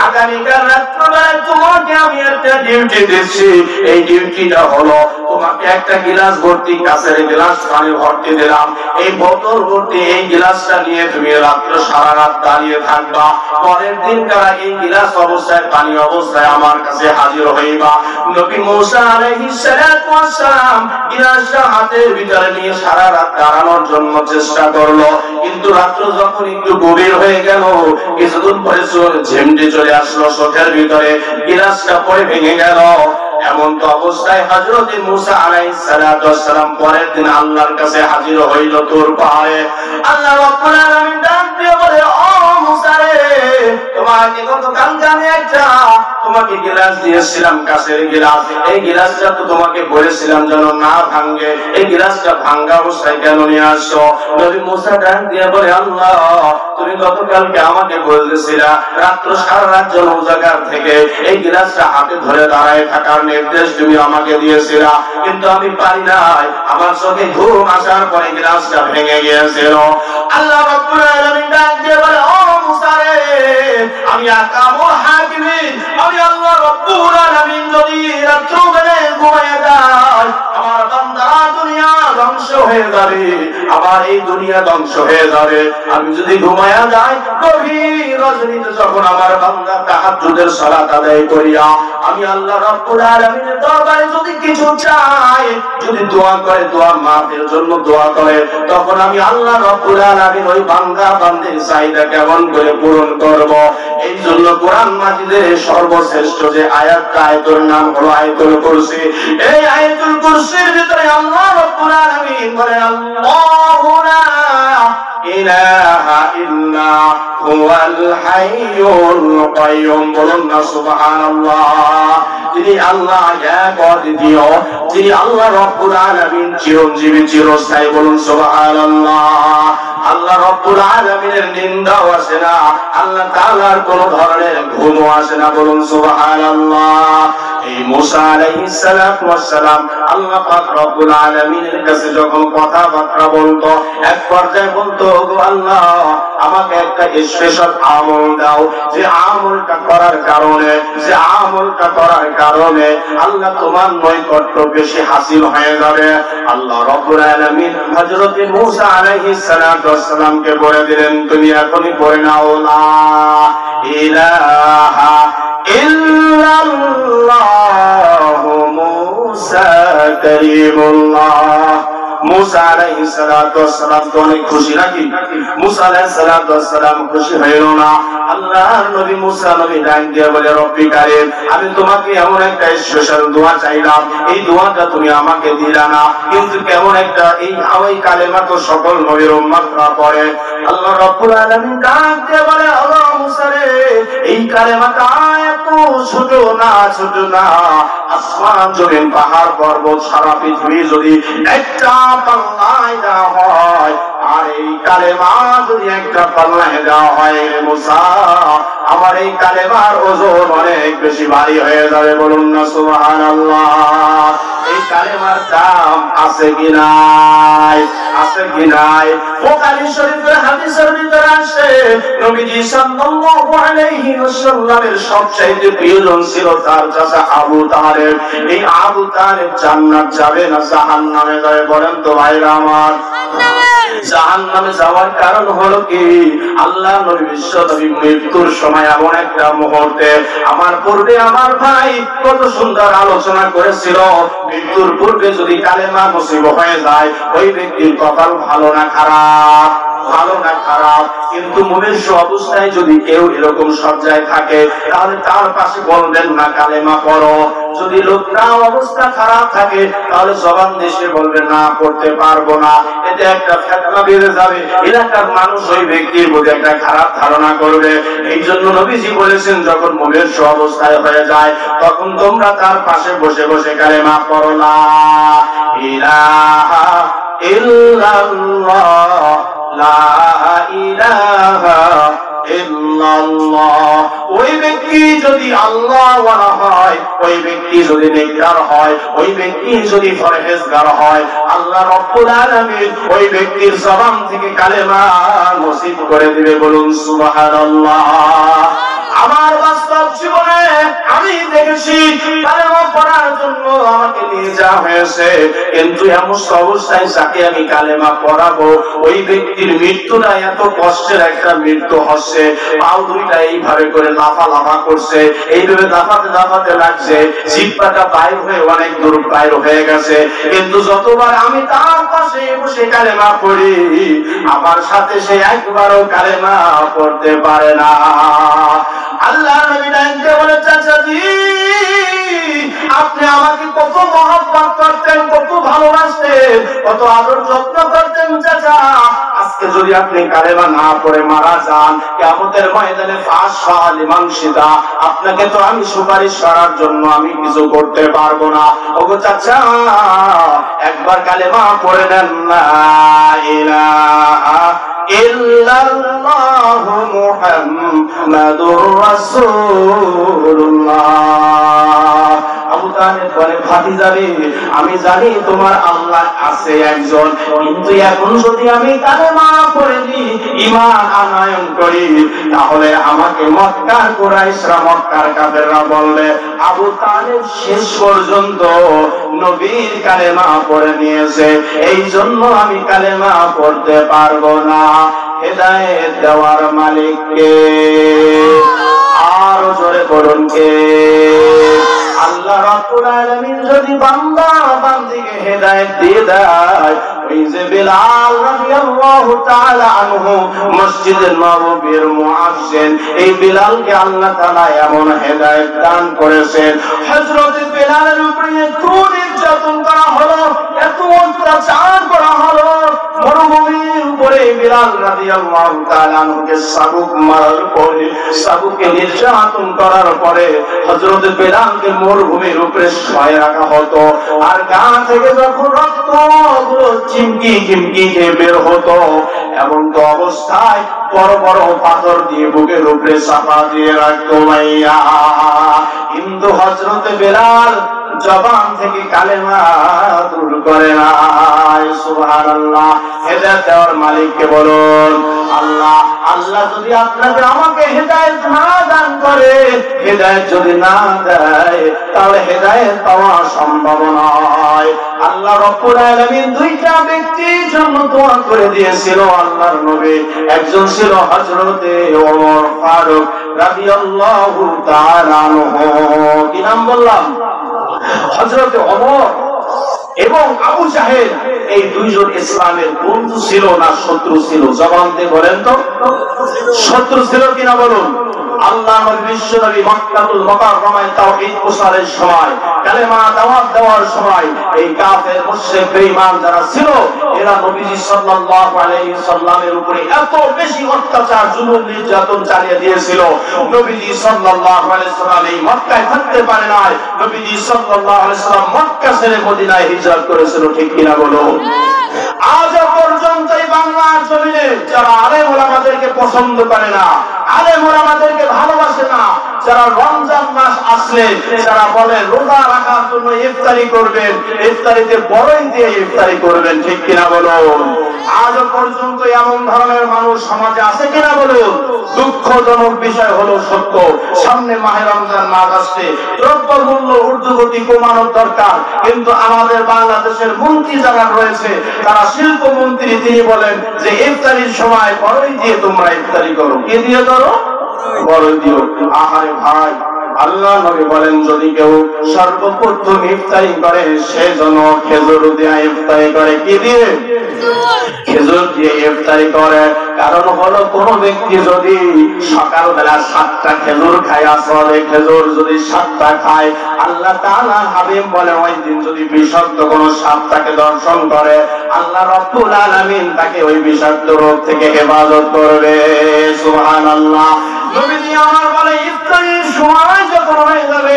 Speaker 1: আগামীকাল রাত্রে বেলায় তোমাকে আমি একটা ডিউটি দিচ্ছি। এই ডিউটিটা হলো, তোমাকে একটা গিলাস ভর্তি, কাছের গিলাস পানি ভর্তি দিলাম। এই বোতল ভর্তি এই গিলাসটা নিয়ে তুমি রাত্রে সারা রাত দাঁড়িয়ে থাকবা। পরের দিন কারা এই গিলাস অবস্থায়, পানি অবস্থায় আমার কাছে হাজির হইবা। নবী মুসা আলাইহিস সালাতু ওয়াস সালাম গিলাসটা হাতের ভিতরে নিয়ে সারা রাত দাঁড়ানোর জন্য চেষ্টা করলো, কিন্তু রাত্র যখন একটু গভীর হয়ে গেল, কিছুদিন পরে ঝিমটে চলে আসলো চোখের ভিতরে, গিলাসটা পড়ে ভেঙে গেল। এমন তো অবস্থায় হযরত মুসা আলাইহিস সালাতু ওয়াস সালাম পরের দিন আল্লাহর কাছে হাজির হইল তুর পাহাড়ে। আল্লাহ রাব্বুল আলামিন ডাক দিয়ে বলে, ও মুসা রে, তোমাকে গতকালকে আমি একটা তোমাকে গিলাস দিয়েছিলাম, কাছের গিলাস। এই গিলাসটা তো তোমাকে বলেছিলাম যেন না ভাঙে, এই গিলাসটা ভাঙা অবস্থায় কেন নিয়ে আসছো? নবী মুসা ডাক দিয়ে বলে, আল্লাহ, তুমি গতকালকে আমাকে বলেছিলা রাত্র সারা রাত যেন উজাগার থেকে এই গিলাসটা হাতে ধরে দাঁড়ায় থাকার নির্দেশ তুমি আমাকে দিয়েছিলা, কিন্তু আমি পারি নাই। আমার চোখে ঘুম আসার পরে গিলাসটা ভেঙে গিয়েছিল। আল্লাহ রাব্বুল আলামিন ডাক দিয়ে বলে, ও মুসা রে, আমি আকামুল হাকিমিন, আমি আল্লাহ রাব্বুল আলামিন যদি রাত্র বেলায় ঘুমায় যায়, আমার বান্দা দুনিয়া ধ্বংস হয়ে যাবে, আমার এই দুনিয়া ধ্বংস হয়ে যাবে। আমি যদি ঘুমায় যাই, গভীর রজনীতে যখন আমার বান্দা তাহাজ্জুদের সালাত আদায় করিয়া আমি আল্লাহ রাব্বুল আলামিনের দরবারে যদি কিছু চাই, যদি দোয়া করে, দোয়া মাফের জন্য দোয়া করে, তখন আমি আল্লাহ রাব্বুল আলামিন ওই বান্দা বান্দির চাহিদা কেমন করে পূরণ করব। এই জন্য কোরআন মাজিদের সর্বশ্রেষ্ঠ যে আয়াতটা, আয়াতুর নাম হলো আয়াতুল কুরসি। এই আয়াতুল কুরসির ভিতরে আল্লাহ রাব্বুল আলামিন বলেন, আল্লাহু লা ইলাহা ইল্লা হুয়াল হাইয়ুল কাইয়ুম। বলুন না সুবহানাল্লাহ। তিনি আল্লাহ এক অদ্বিতীয়, তিনি আল্লাহ রাব্বুল আলামিন চিরঞ্জীবী, চিরস্থায়ী। বলুন সুবহানাল্লাহ। আল্লাহ রাব্বুল আলামিনের নিন্দাও আসে না, আল্লাহ তাআলার কোন ধরনের ঘুমও আসে না। বলুন সুবহানাল্লাহ। এই মুসা আলাইহিস সালাতু ওয়াস সালাম আল্লাহ পাক রব্বুল আলামিনের কাছে যখন কথাবার্তা বলতো, এক পর্যায়ে বলতো, ওগো আল্লাহ, আমাকে একটা স্পেশাল আমল দাও, যে আমলটা করার কারণে, যে আমলটা করার কারণে আল্লাহ তোমার নৈকট্য বেশি হাসিল হয়ে যাবে। আল্লাহ রাব্বুল আলামিন হযরত মুসা আলাইহিস সালাতু সালাতামকে বলে দিলেন, তুমি এখনই পড়ে নাও লা ইলাহা ইল্লাল্লাহু মুসা কালিমুল্লাহ। মুসা আলাইহিস সালাতু ওয়াস সালাম তো অনেক খুশি নাকি? মুসা আলাইহিস সালাতু ওয়াস সালাম খুশি হইল না। আল্লাহর নবী মুসা নবী ডাক দিয়ে বলে, রব্বি কারীম, আমি তোমাকে এমন একটা স্পেশাল দোয়া চাইলাম, এই দোয়াটা তুমি আমাকে দিলা না, কিন্তু কেমন একটা এই কালেমা তো সকল নবীর উম্মতরা পড়ে। আল্লাহ রাব্বুল আলামিন ডাক দিয়ে বলে, আল্লাহ মুসা রে, এই কালেমাটা এত ছোট না, ছোট না, আসমান জমিন পাহাড় পর্বত সারা পৃথিবী যদি একটা পাল্লায় দেওয়া হয়, আর এই কালেমা যদি একটা পাল্লায় দেওয়া হয় মুসা, আমার এই কালেমার ওজন অনেক বেশি ভারী হয়ে যাবে। বলুন না সুবহানাল্লাহ। এই কালেমার দাম আছে কি নাই? আছে কি নাই? বুখারী শরীফের হাদিসের ভিতরে আসে, নবীজি সাল্লাল্লাহু আলাইহি ওয়াসাল্লামের সবচেয়ে প্রিয়জন ছিল তার চাচা আবু তালেব। এই আবু তালেব জান্নাত যাবে না জাহান্নামে যাবে? বলেন তো ভাইরা আমার। জাহান্নামে যাওয়ার কারণ হলো কি? আল্লাহ নবী বিশ্বনবী মৃত্যুর সময় এমন একটা মুহূর্তে, আমার পূর্বে আমার ভাই কত সুন্দর আলোচনা করেছিল, মৃত্যুর পূর্বে যদি কালেমা নসিব হয়ে যায়, ওই ব্যক্তির কপাল ভালো না খারাপ? ভালো না খারাপ? কিন্তু মুমিন অবস্থায় যদি কেউ এরকম সজ্জায় থাকে, তাহলে তার পাশে বলবেন না কালেমা পড়ো। যদি লোকটা অবস্থা খারাপ থাকে, তাহলে জবান দেশে বলবে না পড়তে পারবো না, এতে একটা ফিতনা বেড়ে যাবে, এলাকার মানুষ ওই ব্যক্তির প্রতি একটা খারাপ ধারণা করবে। এই জন্য নবীজি বলেছেন, যখন মুমিন অবস্থায় হয়ে যায়, তখন তোমরা তার পাশে বসে বসে কালেমা পড়ো, লা ইলাহা ইল্লাল্লাহ, লা ইলাহা ইল্লাল্লাহ। ওই ব্যক্তি যদি আল্লাহ ওয়ালা হয়, ওই ব্যক্তি যদি নেককার হয়, ওই ব্যক্তি যদি পরহেজগার হয়, আল্লাহ রাব্বুল আলামিন ওই ব্যক্তির জবান থেকে কালেমা নসিব করে দিবে। বলুন সুবহানাল্লাহ। আমার বাস্তব জীবনে আমি দেখেছি কালেমা পড়ার জন্য আমাকে নিয়ে যাওয়া হয়েছে, কিন্তু এমন অবস্থায় যাকে আমি কালেমা পড়াবো, ওই ব্যক্তির মৃত্যুটা এত কষ্টের একটা মৃত্যু হচ্ছে, পাও দুইটা এইভাবে করে লাফা করছে, এইভাবে লাফাতে লাফাতে লাগছে, জিহ্বাটা বাইর হয়ে অনেক দূর বাইর হয়ে গেছে, কিন্তু যতবার আমি তার পাশে বসে কালেমা পড়ি, আমার সাথে সে একবারও কালেমা পড়তে পারে না। আল্লাহ নবী ডাকতে বলে, চাচাজি, আপনি আমাকে কত মহব্বত করতেন, কত ভালোবাসতেন, কত আদর যত্ন করতেন চাচা, আজকে যদি আপনি কালেমা না পড়ে মারা যান, কিয়ামতের ময়দানে ফাঁস লিমান সিদা, আপনাকে তো আমি সুপারিশ করার জন্য আমি কিছু করতে পারবো না। ওগো চাচা, একবার কালেমা পড়ে নেন, লা ইলাহা ইল্লাল্লাহু মুহাম্মাদুর রাসূলুল্লাহ। আবু তালেব বলে, ভাতিজারে, আমি জানি তোমার আল্লাহ আছে একজন, কিন্তু এখন যদি আমি কালেমা পড়ে দিই, ঈমান আনয়ন করি, তাহলে আমাকে মক্কার কুরাইশরা, মক্কার কাফেররা বলবে আবু তালেব শেষ পর্যন্ত নবীর কালেমা পড়ে নিয়েছে, এই জন্য আমি কালেমা পড়তে পারবো না। হেদায়েত দেওয়ার মালিক কে? আরো জোরে বলুন কে? আল্লাহ রাব্বুল আলামিন যদি বান্দা বান্দিকে হেদায়েত দিয়ে দেয়, ওই যে বিলাল রাদিয়াল্লাহু তাআলা আনহু মসজিদের নববীর মুয়াজ্জিন, এই বিলালকে আল্লাহ তাআলা এমন হেদায়েত দান করেছেন, হযরত বিলালের উপরে এত নির্যাতন করা হলো, এত অত্যাচার করা হলো, মরুভূমির উপরে বিলাল রাদিয়াল্লাহু তাআলা আনহুকে চাবুক মারার পরে, চাবুকে নির্যাতন করার পরে হযরত বিলালকে মরুভূমির উপরে শুয়ে রাখা হতো, আর গা থেকে যখন রক্তগুলো চিমকি চিমকি বের হতো, এমন তো অবস্থায় বড় বড় পাথর দিয়ে বুকের উপরে চাপা দিয়ে রাখতো ভাইয়া। কিন্তু হযরত বিলাল জবান থেকে কালেমা দূর করে নাই। সুবহানাল্লাহ। হেদায়েত দেওয়ার মালিককে বলুন আল্লাহ। আল্লাহ যদি আপনাকে আমাকে হেদায়েত না দান করে, হেদায়েত যদি না দেয়, তাহলে হেদায়েত পাওয়া সম্ভব নয়। আল্লাহ রাব্বুল আলামিন দুইটা ব্যক্তির জন্য দোয়া করে দিয়েছিল আল্লাহর নবী। একজন ছিল হযরতে ওমর ফারুক রাদিয়াল্লাহু তাআলা আনহু। কি নাম বললাম? হযরতে ওমর এবং আবু জাহেল। এই দুইজন ইসলামের বন্ধু ছিল না শত্রু ছিল? জবান দিয়ে বলেন তো, শত্রু ছিল কিনা বলুন। আল্লাহর বিশ্বনবী মক্কাতুল মুকাররমায় তাওহীদ প্রচারের সময়, কালেমা দাওয়াত দেওয়ার সময় এই কাফের মুশরিক বেঈমান যারা ছিল, এরা নবীজি সাল্লাল্লাহু আলাইহি সাল্লামের উপরে এত বেশি অত্যাচার জুলুম নির্যাতন চালিয়ে দিয়েছিল, নবীজি সাল্লাল্লাহু আলাইহি সাল্লাম এই মক্কায় থাকতে পারে নাই। নবীজি সাল্লাল্লাহু আলাইহি সাল্লাম মক্কা ছেড়ে মদিনায় হিজরত করেছিল। ঠিক কিনা বলো? আজ পর্যন্ত এই বাংলার জমিনে যারা আলেম ওলামাদেরকে পছন্দ করে না, আলেম ওলামাদেরকে ভালোবাসে না, যারা রমজান মাস আসলে যারা বলে রোজা রাখার জন্য ইফতারি করবেন, ইফতারিতে বরই দিয়ে ইফতারি করবেন। ঠিক কিনা বলুন? আজ পর্যন্ত এমন ধরনের মানুষ সমাজে আছে কিনা বলুন? দুঃখজনক বিষয় হলো সত্য, সামনে মাহে রমজান মাস আসছে, দ্রব্যমূল্য ঊর্ধ্বগতি কমানোর দরকার, কিন্তু আমাদের বাংলাদেশের মন্ত্রী যারা রয়েছে, তারা শিল্পমন্ত্রী, তিনি বলেন যে ইফতারির সময় বরই দিয়ে তোমরা ইফতারি করো। কি দিয়ে করো? বরই দিও। আহারে ভাই, আল্লাহ নবী বলেন যদি কেউ সর্বপ্রথম ইফতারি করে সে যেন খেজুর দিয়ে ইফতারি করে। কি দিয়ে? খেজুর দিয়ে ইফতারি করে। কারণ হলো কোন ব্যক্তি যদি সকালবেলা 7টা খেজুর খায়, আসলে খেজুর যদি 7টা খায়, আল্লাহ তাআলা হাবিব বলে ওই দিন যদি বিষাক্ত কোন সাপটাকে দর্শন করে, আল্লাহ রাব্বুল আলামিন তাকে ওই বিষাক্ত রোগ থেকে হেফাজত করবে। সুবহানাল্লাহ। নবীজি আমার বলে ইফতারির সময় যখন হয়ে যাবে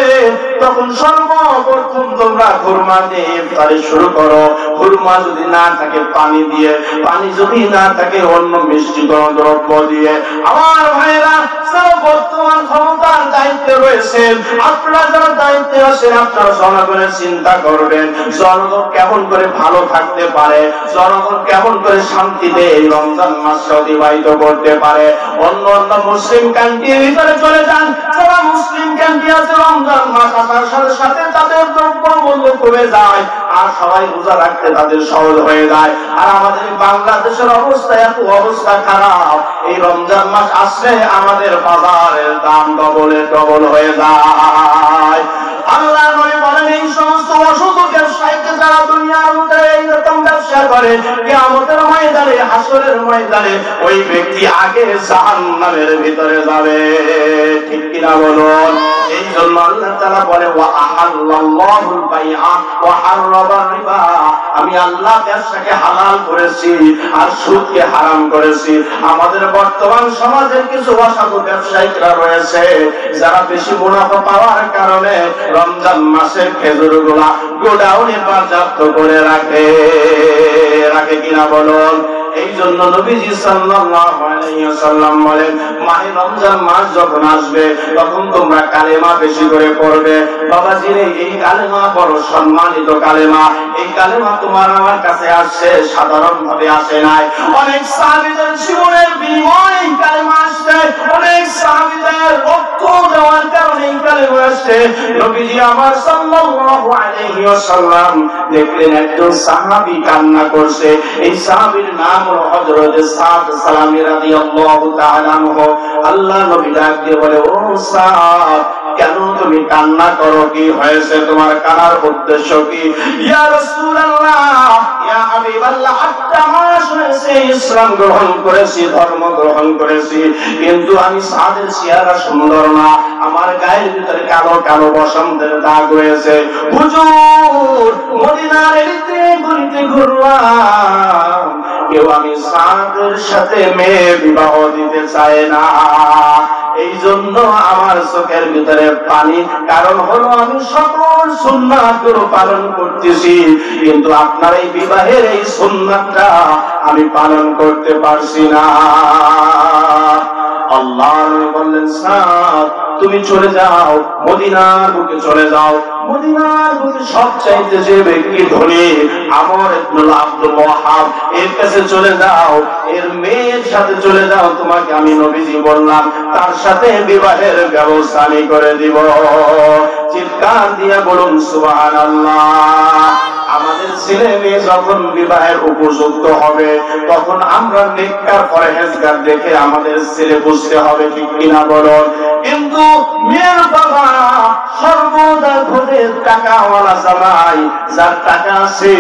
Speaker 1: তখন সর্বপ্রথম তোমরা খুরমা দিয়ে ইফতারি শুরু করো। খুরমা যদি না থাকে পানি দিয়ে, পানি যদি না থাকে অন্য মিষ্টি কোনো দ্রব্য দিয়ে। আমার ভাইরা, যারা বর্তমান ক্ষমতার দায়িত্বে রয়েছেন, আপনারা যারা দায়িত্বে আছেন, আপনারা জনগণের চিন্তা করবেন জনগণ কেমন করে ভালো থাকতে পারে, জনগণ কেমন করে শান্তিতে এই রমজান মাস অতিবাহিত করতে পারে। অন্য অন্য মুসলিম কান্ট্রির ভিতরে চলে যান, যারা মুসলিম কান্ট্রি আছে, রমজান মাস আসার সাথে সাথে তাদের দ্রব্য মূল্য কমে যায় আর সবাই রোজা রাখতে তাদের সহজ হয়ে যায়। আর আমাদের বাংলাদেশের অবস্থা এত অবস্থা খারাপ, এই রমজান মাস আসলে আমাদের বাজারের দাম ডবল হয়ে যায়। আল্লাহ নবী বলেন এই সমস্ত অসৎ ব্যবসায়ীকে যারা দুনিয়ার মধ্যে এইরকম ব্যবসা করে, কিয়ামতের ময়দানে, হাসরের ময়দানে ওই ব্যক্তি আগে জাহান্নামের ভিতরে যাবে। ঠিক কিনা বলুন? এই জন্য আল্লাহ তাআলা বলে ওয়া আহাল্লাল্লাহুল বাইআ ওয়া হারামার রিবা, আমি আল্লাহ ব্যবসাকে হালাল করেছি আর সুদকে হারাম করেছি। আমাদের বর্তমান সমাজের কিছু অসাধু ব্যবসায়ীরা রয়েছে যারা বেশি মুনাফা পাওয়ার কারণে রমজান মাসের খেজুরগুলা গোডাউনে পর্যাপ্ত করে রাখে কিনা বলুন? এই জন্য নবীজি সাল্লাল্লাহু আলাইহি ওয়াসাল্লাম বলেন মাহে রমজান মাস যখন আসবে তখন তোমরা কালেমা বেশি করে পড়বে। বাবাজি রে, এই কালেমা বড় সম্মানিত কালেমা। এই কালেমা তোমার আমার কাছে আসছে সাধারণ ভাবে আসে নাই। অনেক সাহাবীদের জীবনের বিনিময়ে এই কালেমা আসছে, অনেক সাহাবীদের রক্ত দেওয়ার কারণে এই কালেমা আসছে। নবীজি আমার সাল্লাল্লাহু আলাইহি ওয়াসাল্লাম দেখলেন একজন সাহাবী কান্না করছে। এই সাহাবীর নাম হযরত সাদ সালামী রাদিয়াল্লাহু তাআলা আনহু। আল্লাহ নবী ডাক দিয়ে বলে, ও সাদ, কেন তুমি কান্না করো? কি হয়েছে? তোমার কান্নার উদ্দেশ্য কি? ইয়া রাসূলুল্লাহ, ইয়া হাবিবাল্লাহ, 8টা মাস হয়েছে ইসলাম গ্রহণ করেছি, ধর্ম গ্রহণ করেছি, কিন্তু আমি সাদের চেহারা সুন্দর না, আমার গায়ের ভিতরে কালো কালো বসন্তের দাগ রয়েছে। হুজুর, মদিনার এলিতে ঘুরতে ঘুরলাম, কেউ আমি সাদের সাথে মেয়ে বিবাহ দিতে চায় না। এই জন্য আমার চোখের ভিতরে পানি। কারণ হলো আমি সকল সুন্নাতগুলো পালন করতেছি, কিন্তু আপনার এই বিবাহের এই সুন্নাতটা আমি পালন করতে পারছি না। আল্লাহ বললেন, সাদ তুমি চলে যাও মদিনার বুকে চলে যাও। মদিনার বুকে সবচাইতে যে ব্যক্তি ধনী আমর ইবনে আব্দুল ওয়াহাব, এর কাছে চলে যাও, এর মেয়ের সাথে চলে যাও, তোমাকে আমি নবীজি বললাম তার সাথে বিবাহের ব্যবস্থা আমি করে দিব। চিৎকার দিয়ে বলুন সুবহানাল্লাহ। আমাদের ছেলে মেয়ে যখন বিবাহের উপযুক্ত হবে তখন আমরা নেককার পরহেজগার দেখে আমাদের ছেলে বুঝতে হবে, ঠিক কিনা বলুন। কিন্তু মেয়ের বাবা সর্বদা ঘরে টাকাওয়ালা জামাই, যার টাকা আছে,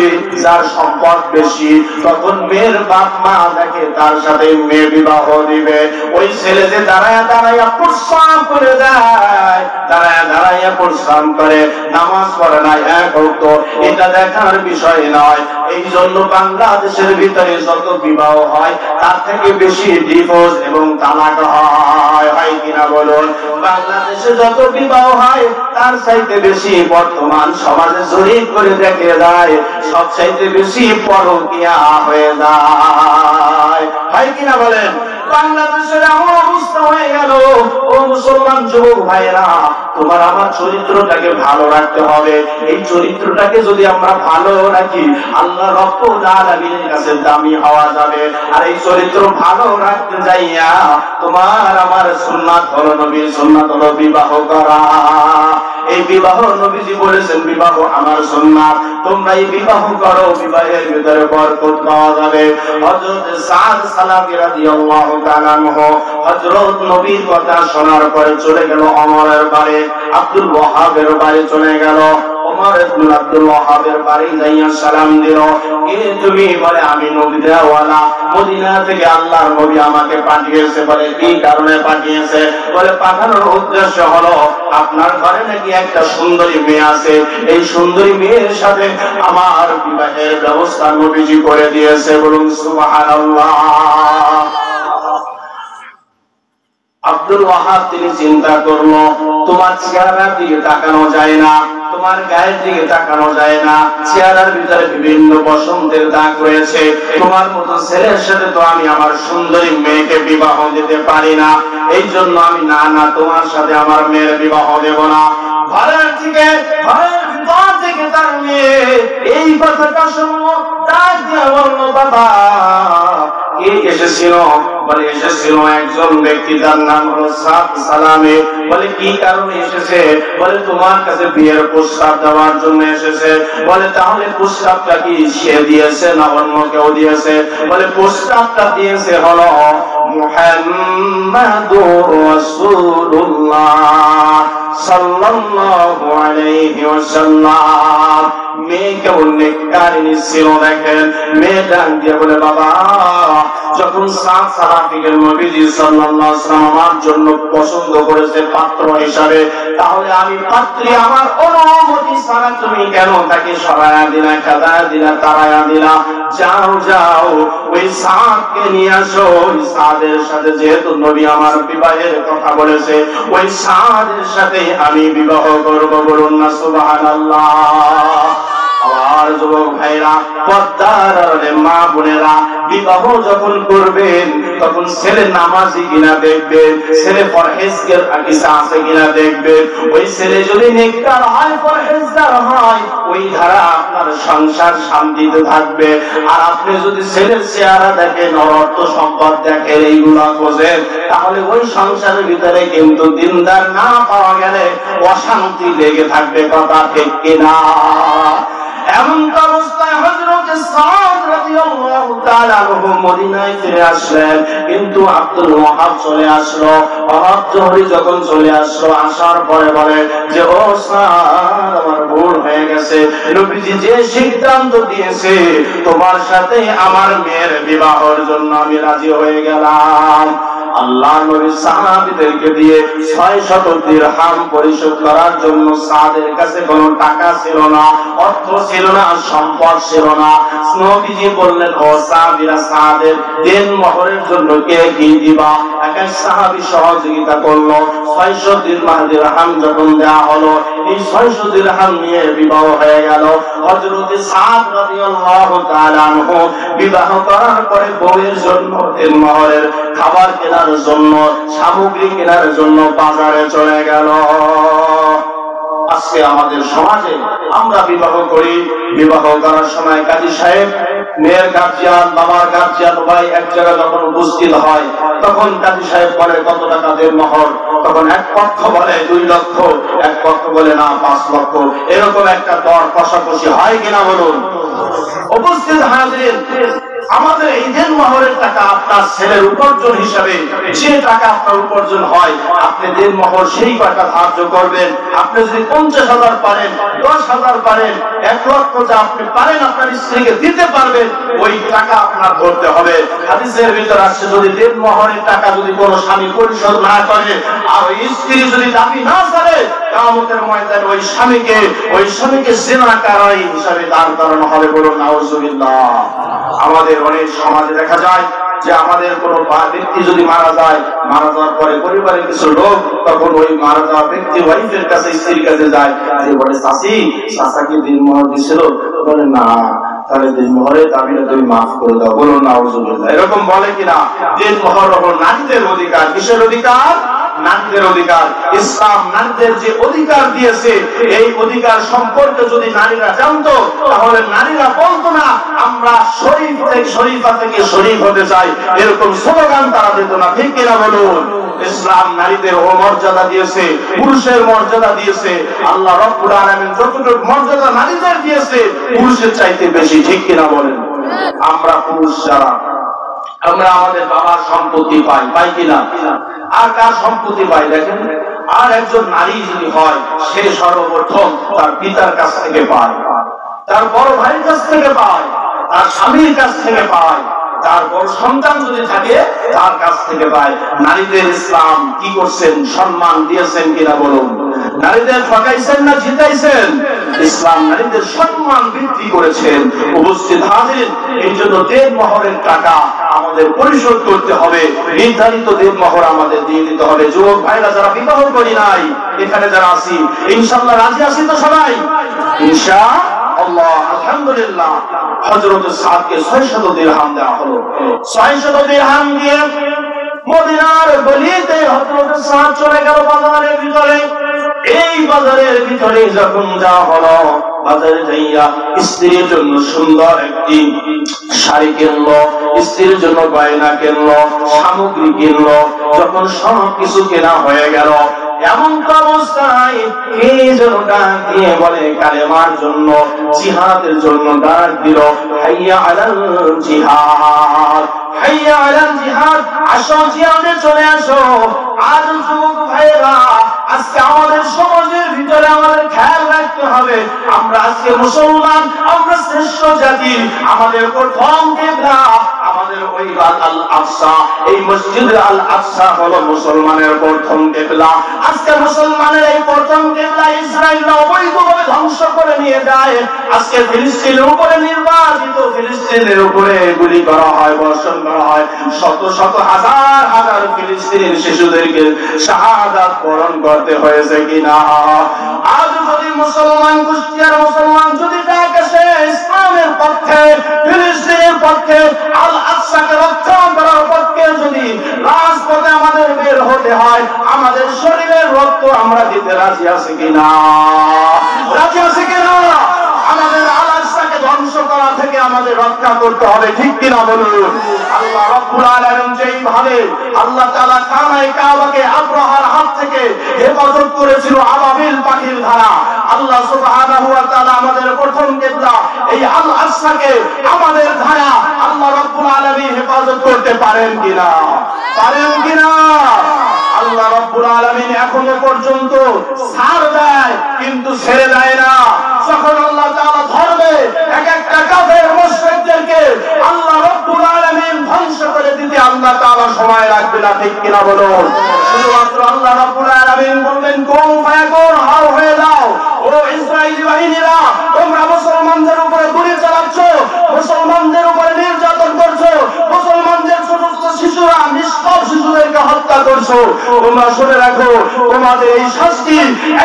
Speaker 1: যার সম্পদ বেশি, তখন মেয়ের বাপ মা দেখে তার সাথে মেয়ে বিবাহ দিবে। ওই ছেলে যে দাঁড়ায় দাঁড়াইয়া পরিশ্রম করে যায়, দাঁড়ায় দাঁড়াইয়া পরিশ্রম করে, নামাজ পড়ে না এক ওয়াক্ত, এটা দেখার বিষয় নয়। এই জন্য বাংলাদেশের ভিতরে যত বিবাহ হয় তার থেকে বেশি ডিভোর্স এবং তালাক হয়, হয় কিনা বলুন। বাংলাদেশে যত বিবাহ হয় তার চাইতে বেশি বর্তমান সমাজে জরিপ করে দেখে যায় সব চাইতে বেশি পরকীয়া হয়ে যায়, হয় কিনা বলেন। বাংলাদেশের এমন অবস্থা হয়ে গেল, ও মুসলমান যুবক ভাইরা, তোমার আমার চরিত্রটাকে ভালো রাখতে হবে। এই চরিত্রটাকে যদি আমরা ভালো রাখি আল্লাহ রাব্বুল আলামিনের কাছে দামি হওয়া যাবে। আর এই চরিত্র ভালো রাখতে যাইয়া তোমার আমার সুন্নাত হলো, নবীর সুন্নাত হলো বিবাহ করা। এই বিবাহ নবীজি বলেছেন বিবাহ আমার সুন্নাত, তোমরা এই বিবাহ করো, বিবাহের ভিতরে বরকত পাওয়া যাবে। হযরত সাদ সালাফি রাদিয়াল্লাহু তাআলা আনহু হযরত নবীর কথা শোনার পরে চলে গেল ওমরের বাড়ি, আব্দুল ওয়াহাবের বাড়ি চলে গেল। ওমর ইবনে আব্দুল ওয়াহাবের বাড়ি যাইয়া সালাম দিল, কে তুমি? বলে আমি নবী দেওয়ালা, মদিনা থেকে আল্লাহর নবী আমাকে পাঠিয়েছে। বলে কি কারণে পাঠিয়েছে? বলে পাঠানোর উদ্দেশ্য হলো আপনার ঘরে নাকি একটা সুন্দরী মেয়ে আছে, এই সুন্দরী মেয়ের সাথে আমার বিবাহের ব্যবস্থা নবীজি করে দিয়েছে। বলুন সুবহানাল্লাহ। আব্দুল ওয়াহাব তিনি চিন্তা করলো, তোমার চেহারার দিকে তাকানো যায় না, তোমার গায়ের দিকে তাকানো যায় না, চেহারার ভিতরে বিভিন্ন বসন্তের দাগ রয়েছে, তোমার মতো ছেলের সাথে তো আমি আমার সুন্দরী মেয়েকে বিবাহ দিতে পারি না, এই জন্য আমি না তোমার সাথে আমার মেয়ের বিবাহ দেব না। ঘরের থেকে ঘরের ভিতর থেকে তার মেয়ে এই কথাটা শুনলো, ডাক দিয়ে বলল, বাবা কে এসেছিল? বলে এসেছিল একজন ব্যক্তি, তার নাম হলো সাদ সালামে। বলে কি কারণে এসেছে? বলে তোমার কাছে বিয়ের প্রস্তাব দেওয়ার জন্য এসেছে। বলে তাহলে প্রস্তাবটা কি সে দিয়েছে না অন্য কেউ দিয়েছে? বলে প্রস্তাবটা দিয়েছে হলো মুহাম্মাদুর রাসূলুল্লাহ সাল্লাল্লাহু আলাইহি ওয়াসাল্লাম। মেয়ে কেমন নেককারিনী ছিল দেখেন। মেয়ে ডাক দিয়ে বলে, বাবা যখন সাদ সালাফিকে নবীজি সাল্লাল্লাহু আলাইহি ওয়াসাল্লাম আমার জন্য পছন্দ করেছে পাত্র হিসাবে, তাহলে আমি পাত্রী আমার অনুমতি ছাড়া তুমি কেন তাকে সরায়া দিলা, কাদায়া দিলা, তারায়া দিলা? যাও যাও ওই সাদকে নিয়ে আসো। ওই সাদের সাথে যেহেতু নবী আমার বিবাহের কথা বলেছে, ওই সাদের সাথে আমি বিবাহ করব। বলুন না সুবহানাল্লাহ। আমার যুবক ভাইরা, পর্দার আড়ালে মা বোনেরা, বিবাহ যখন করবেন তখন ছেলে নামাজি কিনা দেখবেন, ছেলে পরহেজগার আছে কিনা দেখবেন। ওই ছেলে যদি নেককার হয়, পরহেজগার হয়, ওই ধারা আপনার সংসার শান্তিতে থাকবে। আর আপনি যদি ছেলের চেহারা দেখেন, অর্থ সম্পদ দেখেন, এইগুলা খোঁজেন, তাহলে ওই সংসারের ভিতরে কিন্তু দিনদার না পাওয়া গেলে অশান্তি লেগে থাকবে। কথা ঠিক কিনা? এমন অবস্থায় হযরত সাদ রাদিয়াল্লাহু তাআলা আনহু মদিনায় ফিরে আসলেন, কিন্তু আব্দুল ওয়াহাব চলে আসলো। ওয়াহাব জোহরি যখন চলে আসলো, আসার পরে বলে যে ও সাদ, আমার ভুল হয়ে গেছে, নবীজি যে সিদ্ধান্ত দিয়েছে তোমার সাথে আমার মেয়ের বিবাহের জন্য আমি রাজি হয়ে গেলাম। আল্লাহ নবী সাহাবীদেরকে দিয়ে 600 দিরহাম পরিশোধ করার জন্য সাদের কাছে কোনো টাকা ছিল না, অর্থ ছিল না, সম্পদ ছিল না। নবীজি বললেন, ও সাহাবীরা, সাদের দেন মোহরের জন্য কে কি দিবা? এক সাহাবী সহযোগিতা করলো, 600 দিরহাম যখন দেওয়া হলো, এই 600 দিরহাম নিয়ে বিবাহ হয়ে গেল। হযরত সাদ রাদিয়াল্লাহু তাআলা আনহু বিবাহ করার পরে বউয়ের জন্য দেনমোহরের খাবার কেনার জন্য, সামগ্রী কেনার জন্য বাজারে চলে গেল। আজকে আমাদের সমাজে আমরা বিবাহ করি, বিবাহ করার সময় কাজী সাহেব, মেয়ের গার্জিয়ান, বাবার গার্জিয়ান উভয় এক জায়গায় যখন উপস্থিত হয়, তখন কাজী সাহেব বলে কত টাকা দেন মোহর, তখন এক পক্ষ বলে 2 লক্ষ, এক পক্ষ বলে না 5 লক্ষ, এরকম একটা দর কষাকষি হয় কিনা বলুন? উপস্থিত হাজির, আমাদের এই দেন মোহরের টাকা আপনার ছেলের উপার্জন হিসাবে যে টাকা আপনার উপার্জন হয়, আপনি দেন মোহর সেই টাকা ধার্য করবেন। আপনি যদি 50,000 পারেন, 10,000 পারেন, 1 লক্ষ যা আপনি পারেন আপনার স্ত্রীকে দিতে পারবেন, ওই টাকা আপনার ধরতে হবে। হাদিসের ভিতর আসছে, যদি দেন মোহরের টাকা যদি কোনো স্বামী পরিশোধ না করে আর ওই স্ত্রী যদি দাবি না করে, কিয়ামতের ময়দানে ওই স্বামীকে জিনাকারী হিসাবে দাঁড় করানো হবে। বলুন নাউজুবিল্লাহ। আমাদের অনেক সমাজে দেখা যায় যে আমাদের কোনো ব্যক্তি যদি মারা যাওয়ার পরে পরিবারের কিছু লোক তখন ওই মারা যাওয়া ব্যক্তি ওয়াইফের কাছে, স্ত্রীর কাছে যায়, যে বলে চাচাকে দিন মোহর দিছিল, বলে না, তাহলে দিন মোহরের দাবিটা তুমি মাফ করে দাও। বলুন নাউজুবিল্লাহ। এরকম বলে কিনা? দিন মোহর হলো নারীদের অধিকার। কিসের অধিকার? নারীদের অধিকার। ইসলাম নারীদের যে অধিকার দিয়েছে, এই অধিকার সম্পর্কে যদি নারীরা জানতো, তাহলে নারীরা বলতো না আমরা শরীফা থেকে শরীফ হতে চাই, এরকম স্লোগান তারা দিত না। ঠিক কিনা বলুন? ইসলাম নারীদের ও মর্যাদা দিয়েছে, পুরুষের মর্যাদা দিয়েছে। আল্লাহ রাব্বুল আলামিন যতটুকু মর্যাদা নারীদের দিয়েছে, পুরুষের চাইতে বেশি। ঠিক কিনা বলেন? আমরা পুরুষ যারা, আমরা আমাদের বাবার সম্পত্তি পাই কিনা? আর কার সম্পত্তি পাই দেখেন? আর একজন নারী যদি হয়, সে সর্বপ্রথম তার পিতার কাছ থেকে পায়, তার বড় ভাইয়ের কাছ থেকে পায়, তার স্বামীর কাছ থেকে পায়, তার বড় সন্তান যদি থাকে তার কাছ থেকে পায়। নারীদের ইসলাম কি করছেন? সম্মান দিয়েছেন কিনা বলুন? নারীদের ঠকাইছেন না জিতাইছেন? ইসলাম নারীদের সম্মান বৃদ্ধি করেছেন। উপস্থিত হাজির, এই জন্য দেন মোহরের টাকা আমাদের পরিশোধ করতে হবে, নির্ধারিত দেন মোহর আমাদের দিয়ে দিতে হবে। যুবক ভাইরা যারা বিবাহ করি নাই, এখানে যারা আছি, ইনশাআল্লাহ রাজি আছি তো সবাই? ইনশাআল্লাহ, আলহামদুলিল্লাহ। হযরত সাদকে 600 দিরহাম দেওয়া হলো। 600 দিরহাম দিয়ে মদিনার গলিতে হযরত সাদ চলে গেল বাজারের ভিতরে। এই বাজারের ভিতরে যখন যাওয়া হলো, বাজারে যাইয়া স্ত্রীর জন্য সুন্দর একটি শাড়ি কিনলো, স্ত্রীর জন্য গয়না কিনলো, সামগ্রী কিনলো। যখন সব কিছু কেনা হয়ে গেল, এমন অবস্থায় এই জন্য ডাক দিয়ে বলে কালেমার জন্য, জিহাদের জন্য ডাক দিল, হাইয়া আলাল জিহাদ, হাইয়া আলাল জিহাদ, আসো জিহাদে চলে আসো। আজ যুবক ভাইরা, আজকে আমাদের সমাজের ভিতরে আমাদের খেয়াল রাখতে হবে, আমরা আজকে মুসলমান, আমরা শ্রেষ্ঠ জাতি, আমাদের প্রথম কিবলা আমাদের ওই আল আকসা, এই মসজিদ আল আকসা হলো মুসলমানের প্রথম কিবলা। আজকে মুসলমানের এই প্রথম কিবলা ইসরায়েল অবৈধভাবে ধ্বংস করে নিয়ে যায়। আজকে ফিলিস্তিনের উপরে নির্বাচিত ফিলিস্তিনের উপরে গুলি করা হয়, বর্ষণ করা হয়। শত শত হাজার হাজার ফিলিস্তিনের শিশুদেরকে শাহাদাত বরণ করতে হয়েছে কিনা? আজ যদি মুসলমান কুষ্টিয়ার মুসলমান যদি ডাক আসে ইসলামের পক্ষে, ফিলিস্তিনের পক্ষে, আল আকসাকে রক্ষা করার পক্ষে, যদি রাজপথে আমাদের বের হতে হয়, আমাদের শরীরের রক্ত আমরা দিতে রাজি আছি কিনা? রাজি আছি কিনা? আমাদের আল আকসাকে ধ্বংস করা থেকে আমাদের রক্ষা করতে হবে। ঠিক কিনা বলুন? আল্লাহ রাব্বুল আলামিন যেইভাবে আল্লাহ তাআলা কাবায়ে কাবাকে আব্রাহার হাত থেকে হেফাজত করেছিল আবাবিল পাখির দ্বারা, আল্লাহ সুবহানাহু ওয়া তাআলা আমাদের প্রথম কিবলা এই আল আকসাকে আমাদের দ্বারা আল্লাহ রাব্বুল আলামিন হেফাজত করতে পারেন কিনা? পারেন কিনা? আল্লাহ রাব্বুল আলামিন এখনো পর্যন্ত ছাড় দেয়, কিন্তু ছেড়ে দেয় না। যখন আল্লাহ তাআলা ধরবে এক একটা কাফের মুশরিকদেরকে, আল্লাহ রাব্বুল আলামিন ধ্বংস করে দিতে আল্লাহ তাআলা সময় রাখবে না। ঠিক কিনা বলুন? শুধুমাত্র আল্লাহ রাব্বুল আলামিন বলবেন কোন ফায়াকুন, হাও হয়ে যাও। ও ইসরাইলি বাহিনীরা, তোমরা মুসলমানদের উপরে গুলি চালাচ্ছ, মুসলমানদের উপরে নির্যাতন করছো, মুসলমানদের সমস্ত শিশু শিশুরা নিষ্পাপ শিশুদেরকে হত্যা করছো, তোমরা শুনে রাখো তোমাদের এই শাস্তি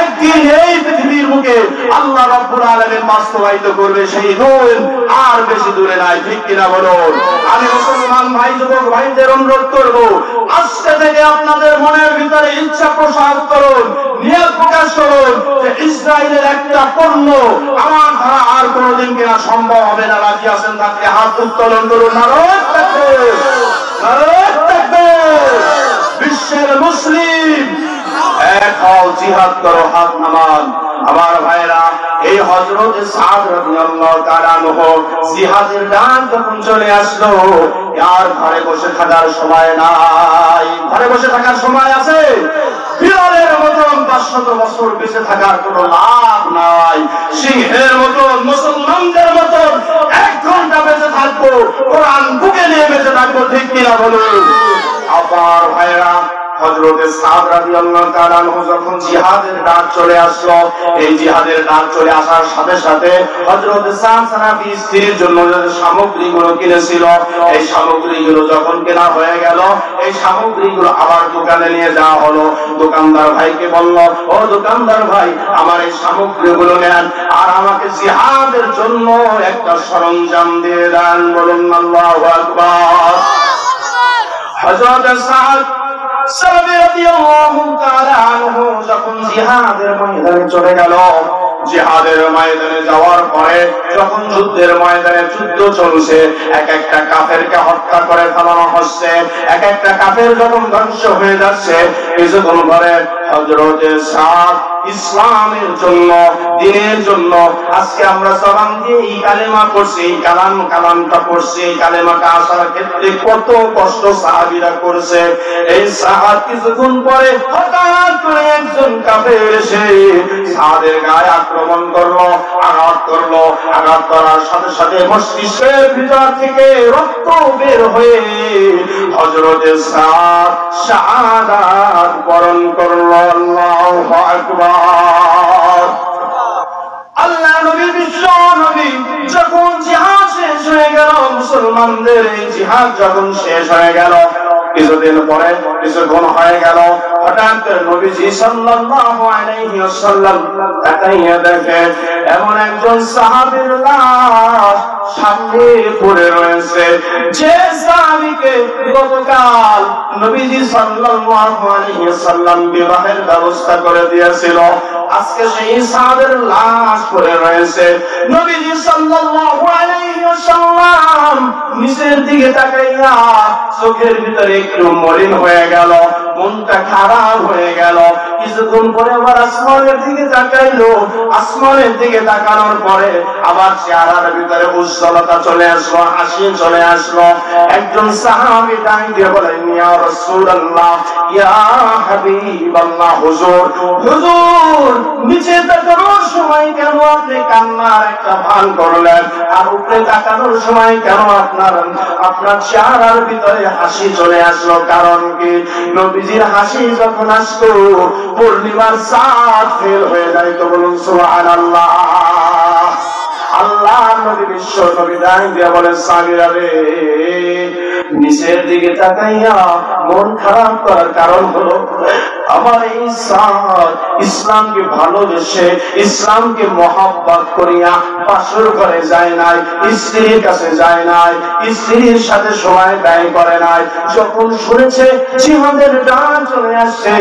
Speaker 1: একদিন এই পৃথিবীর বুকে আল্লাহ রাব্বুল আলামিন বাস্তবায়িত করবে, সেই দিন আর বেশি দূরে নাই। ঠিক কিনা বলুন? আমি মুসলমান ভাই যুবক ভাইদের অনুরোধ করব, আজকে থেকে আপনাদের মনের ভিতরে ইচ্ছা প্রসার করুন, নিয়ত প্রকাশ করুন যে ইসরায়েলের একটা পণ্য আমার দ্বারা আর কোনোদিন কেনা সম্ভব হবে না। রাজি আছেন? থাকলে হাত উত্তোলন করুন। নারায়ে তাকবীর, নারায়ে তাকবীর। বিশ্বের মুসলিম এক হও, জিহাদ করো, হাত নামান। আমার ভাইরা, এই হযরত সাদ রাদিয়াল্লাহু তাআলা আনহু জিহাদের ডাক যখন চলে আসলো, আর ঘরে বসে থাকার সময় নাই। ঘরে বসে থাকার সময় আছে? বিড়ালের মতন 500 বছর বেঁচে থাকার কোনো লাভ নাই। সিংহের মতন, মুসলমানদের মতন 1 ঘন্টা বেঁচে থাকবো, কোরআন বুকে নিয়ে বেঁচে থাকবো। ঠিক কিনা বলুন? আবার ভাইরা, হযরত সাদ রাদিয়াল্লাহু তাআলা আনহু যখন জিহাদের ডাক চলে আসলো, এই জিহাদের ডাক চলে আসার সাথে সাথে হযরত সাদ সাহাবী স্ত্রীর জন্য যে সামগ্রীগুলো কিনেছিল, এই সামগ্রীগুলো যখন কেনা হয়ে গেল, এই সামগ্রীগুলো আবার দোকানে নিয়ে যাওয়া হলো। দোকানদার ভাইকে বলল, ও দোকানদার ভাই, আমার এই সামগ্রীগুলো নেন আর আমাকে জিহাদের জন্য একটা সরঞ্জাম দিয়ে দেন। বলুন আল্লাহু আকবার। হযরত সাদ যখন জিহাদের ময়দানে চলে গেল, জিহাদের ময়দানে যাওয়ার পরে যখন যুদ্ধের ময়দানে যুদ্ধ চলছে, এক একটা কাফেরকে হত্যা করে ফেলানো হচ্ছে, এক একটা কাফের যখন ধ্বংস হয়ে যাচ্ছে, কিছুক্ষণ পরে হযরত সাদ ইসলামের জন্য, দ্বীনের জন্য, আজকে আমরা জবান দিয়ে এই কালেমা পড়ছি, এই কালামটা পড়ছি, এই কালেমাটা আসার ক্ষেত্রে কত কষ্ট সাহাবীরা করেছে। এই সাহাব কিছুক্ষণ পরে হঠাৎ করে একজন কাফের এসে সাদের গায়ে আক্রমণ করলো, আঘাত করলো। আঘাত করার সাথে সাথে মস্তিষ্কের ভিতর থেকে রক্ত বের হয়ে হযরত সাদ শাহাদাত বরণ করলো। আল্লাহু আকবার। আল্লাহ নবী, বিশ্ব নবী যখন জিহাদ শেষ হয়ে গেল, মুসলমানদের এই জিহাদ যখন শেষ হয়ে গেল, কিছুদিন পরে, কিছুক্ষণ হয়ে গেল, হঠাৎ নবীজি সাল্লাল্লাহু আলাইহি ওয়াসাল্লাম তাকাইয়া দেখে এমন একজন সাহাবীর লাশ সামনে পড়ে রয়েছে, যে সাহাবীকে গতকাল নবীজি সাল্লাল্লাহু আলাইহি ওয়াসাল্লাম বিবাহের ব্যবস্থা করে দিয়েছিল, আজকে সেই সাহাবীর লাশ পড়ে রয়েছে। নবীজি সাল্লাল্লাহু আলাইহি ওয়াসাল্লাম নিচের দিকে তাকাইয়া চোখের ভিতরে একটু মলিন হয়ে গেল, মনটা খারাপ হয়ে গেল। কিছুক্ষণ পরে আবার আসমানের দিকে তাকাইলো, আসমানের দিকে তাকানোর পরে আবার চেহারার ভিতরে উজ্জ্বলতা চলে আসলো, হাসি চলে আসলো। একজন সাহাবী ডাক দিয়ে বলেন, ইয়া রাসূলুল্লাহ, ইয়া হাবিবাল্লাহ, হুজুর, হুজুর, নিচে তাকানোর সময় কেন আপনি কান্নার একটা ভান করলেন, আর উপরে তাকানোর সময় কেন আপনার চেহারার ভিতরে হাসি চলে আসলো? কারণ কি? নবীজির হাসি যখন আসতো, পূর্ণিমার চাঁদ ফেল হয়ে যায়। তো বলুন সুবহানাল্লাহ। আল্লাহ নবী, বিশ্ব নবী ডাক দিয়ে বলেন, সাহাবীরা রে, নিচের দিকে তাকাইয়া মন খারাপ করার কারণ হলো আমার এই সাদ ইসলামকে ভালোবেসে, ইসলামকে মহব্বত করিয়া পাশর করে যায় নাই, স্ত্রীর কাছে যায় নাই, স্ত্রীর সাথে সময় ব্যয় করে নাই। যখন শুনেছে জিহাদের ডাক চলে আসছে,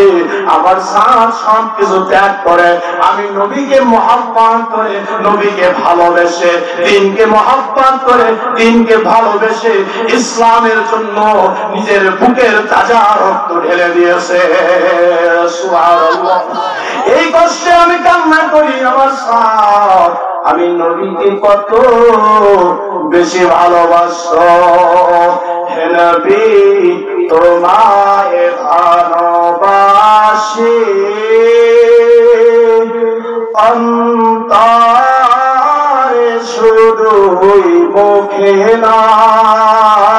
Speaker 1: আবার সাদ সব কিছু ত্যাগ করে আমি নবীকে মহব্বত করে, নবীকে ভালোবেসে, দ্বীনকে মহব্বত করে, দ্বীনকে ভালোবেসে ইসলামের জন্য নিজের বুকের তাজা রক্ত ঢেলে দিয়েছে। সুবহানাল্লাহ। এই কষ্টে আমি কান্না করি, আমার সাদ আমি নবীকে কত বেশি ভালোবাসো। হে নবী, তোমায় ভালোবাসি অন্তরে, শুধুই মুখে নয়,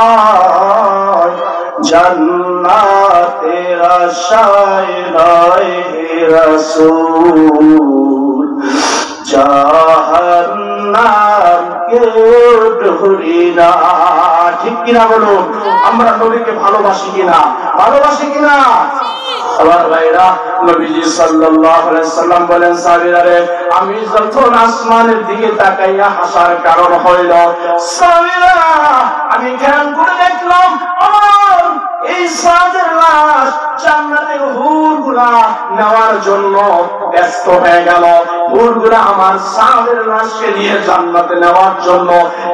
Speaker 1: জান্নাতের আশায় নয় রাসূল, জাহান্নাম কেউ ডুরি না। ঠিক কিনা বলুন? আমরা নবীকে ভালোবাসি কিনা? ভালোবাসি কিনা? আমার ভাইরা, নবীজি সাল্লাল্লাহু আলাইহি সাল্লাম বলেন, সাহাবীরা রে, আমি যখন আসমানের দিকে তাকাইয়া হাসার কারণ হইল, সাহাবীরা আমি খেয়াল করে দেখলাম আমার এই সাদের লাশ জান্নাতের হুরগুলা নেওয়ার জন্য ব্যস্ত হয়ে গেল। হুরগুলা আমার সাদের লাশকে নিয়ে জান্নাতে নেওয়ার জন্য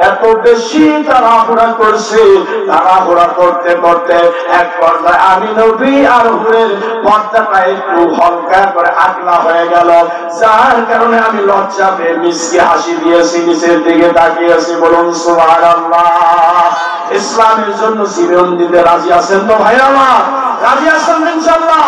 Speaker 1: এত বেশি তাড়াহুড়া করছে। তাড়াহুড়া করতে করতে এক পর্যায়ে আমি নবী আর হুরের পর্দাটা একটু হালকা করে আগলা হয়ে গেল, যার কারণে আমি লজ্জা পেয়ে মিসকে হাসি দিয়েছি, নিচের দিকে তাকিয়েছি। বলুন সুবহানাল্লাহ। ইসলামের জন্য জীবন দিতে রাজি আছেন তো ভাই আমার? রাজি আছেন ইনশাআল্লাহ?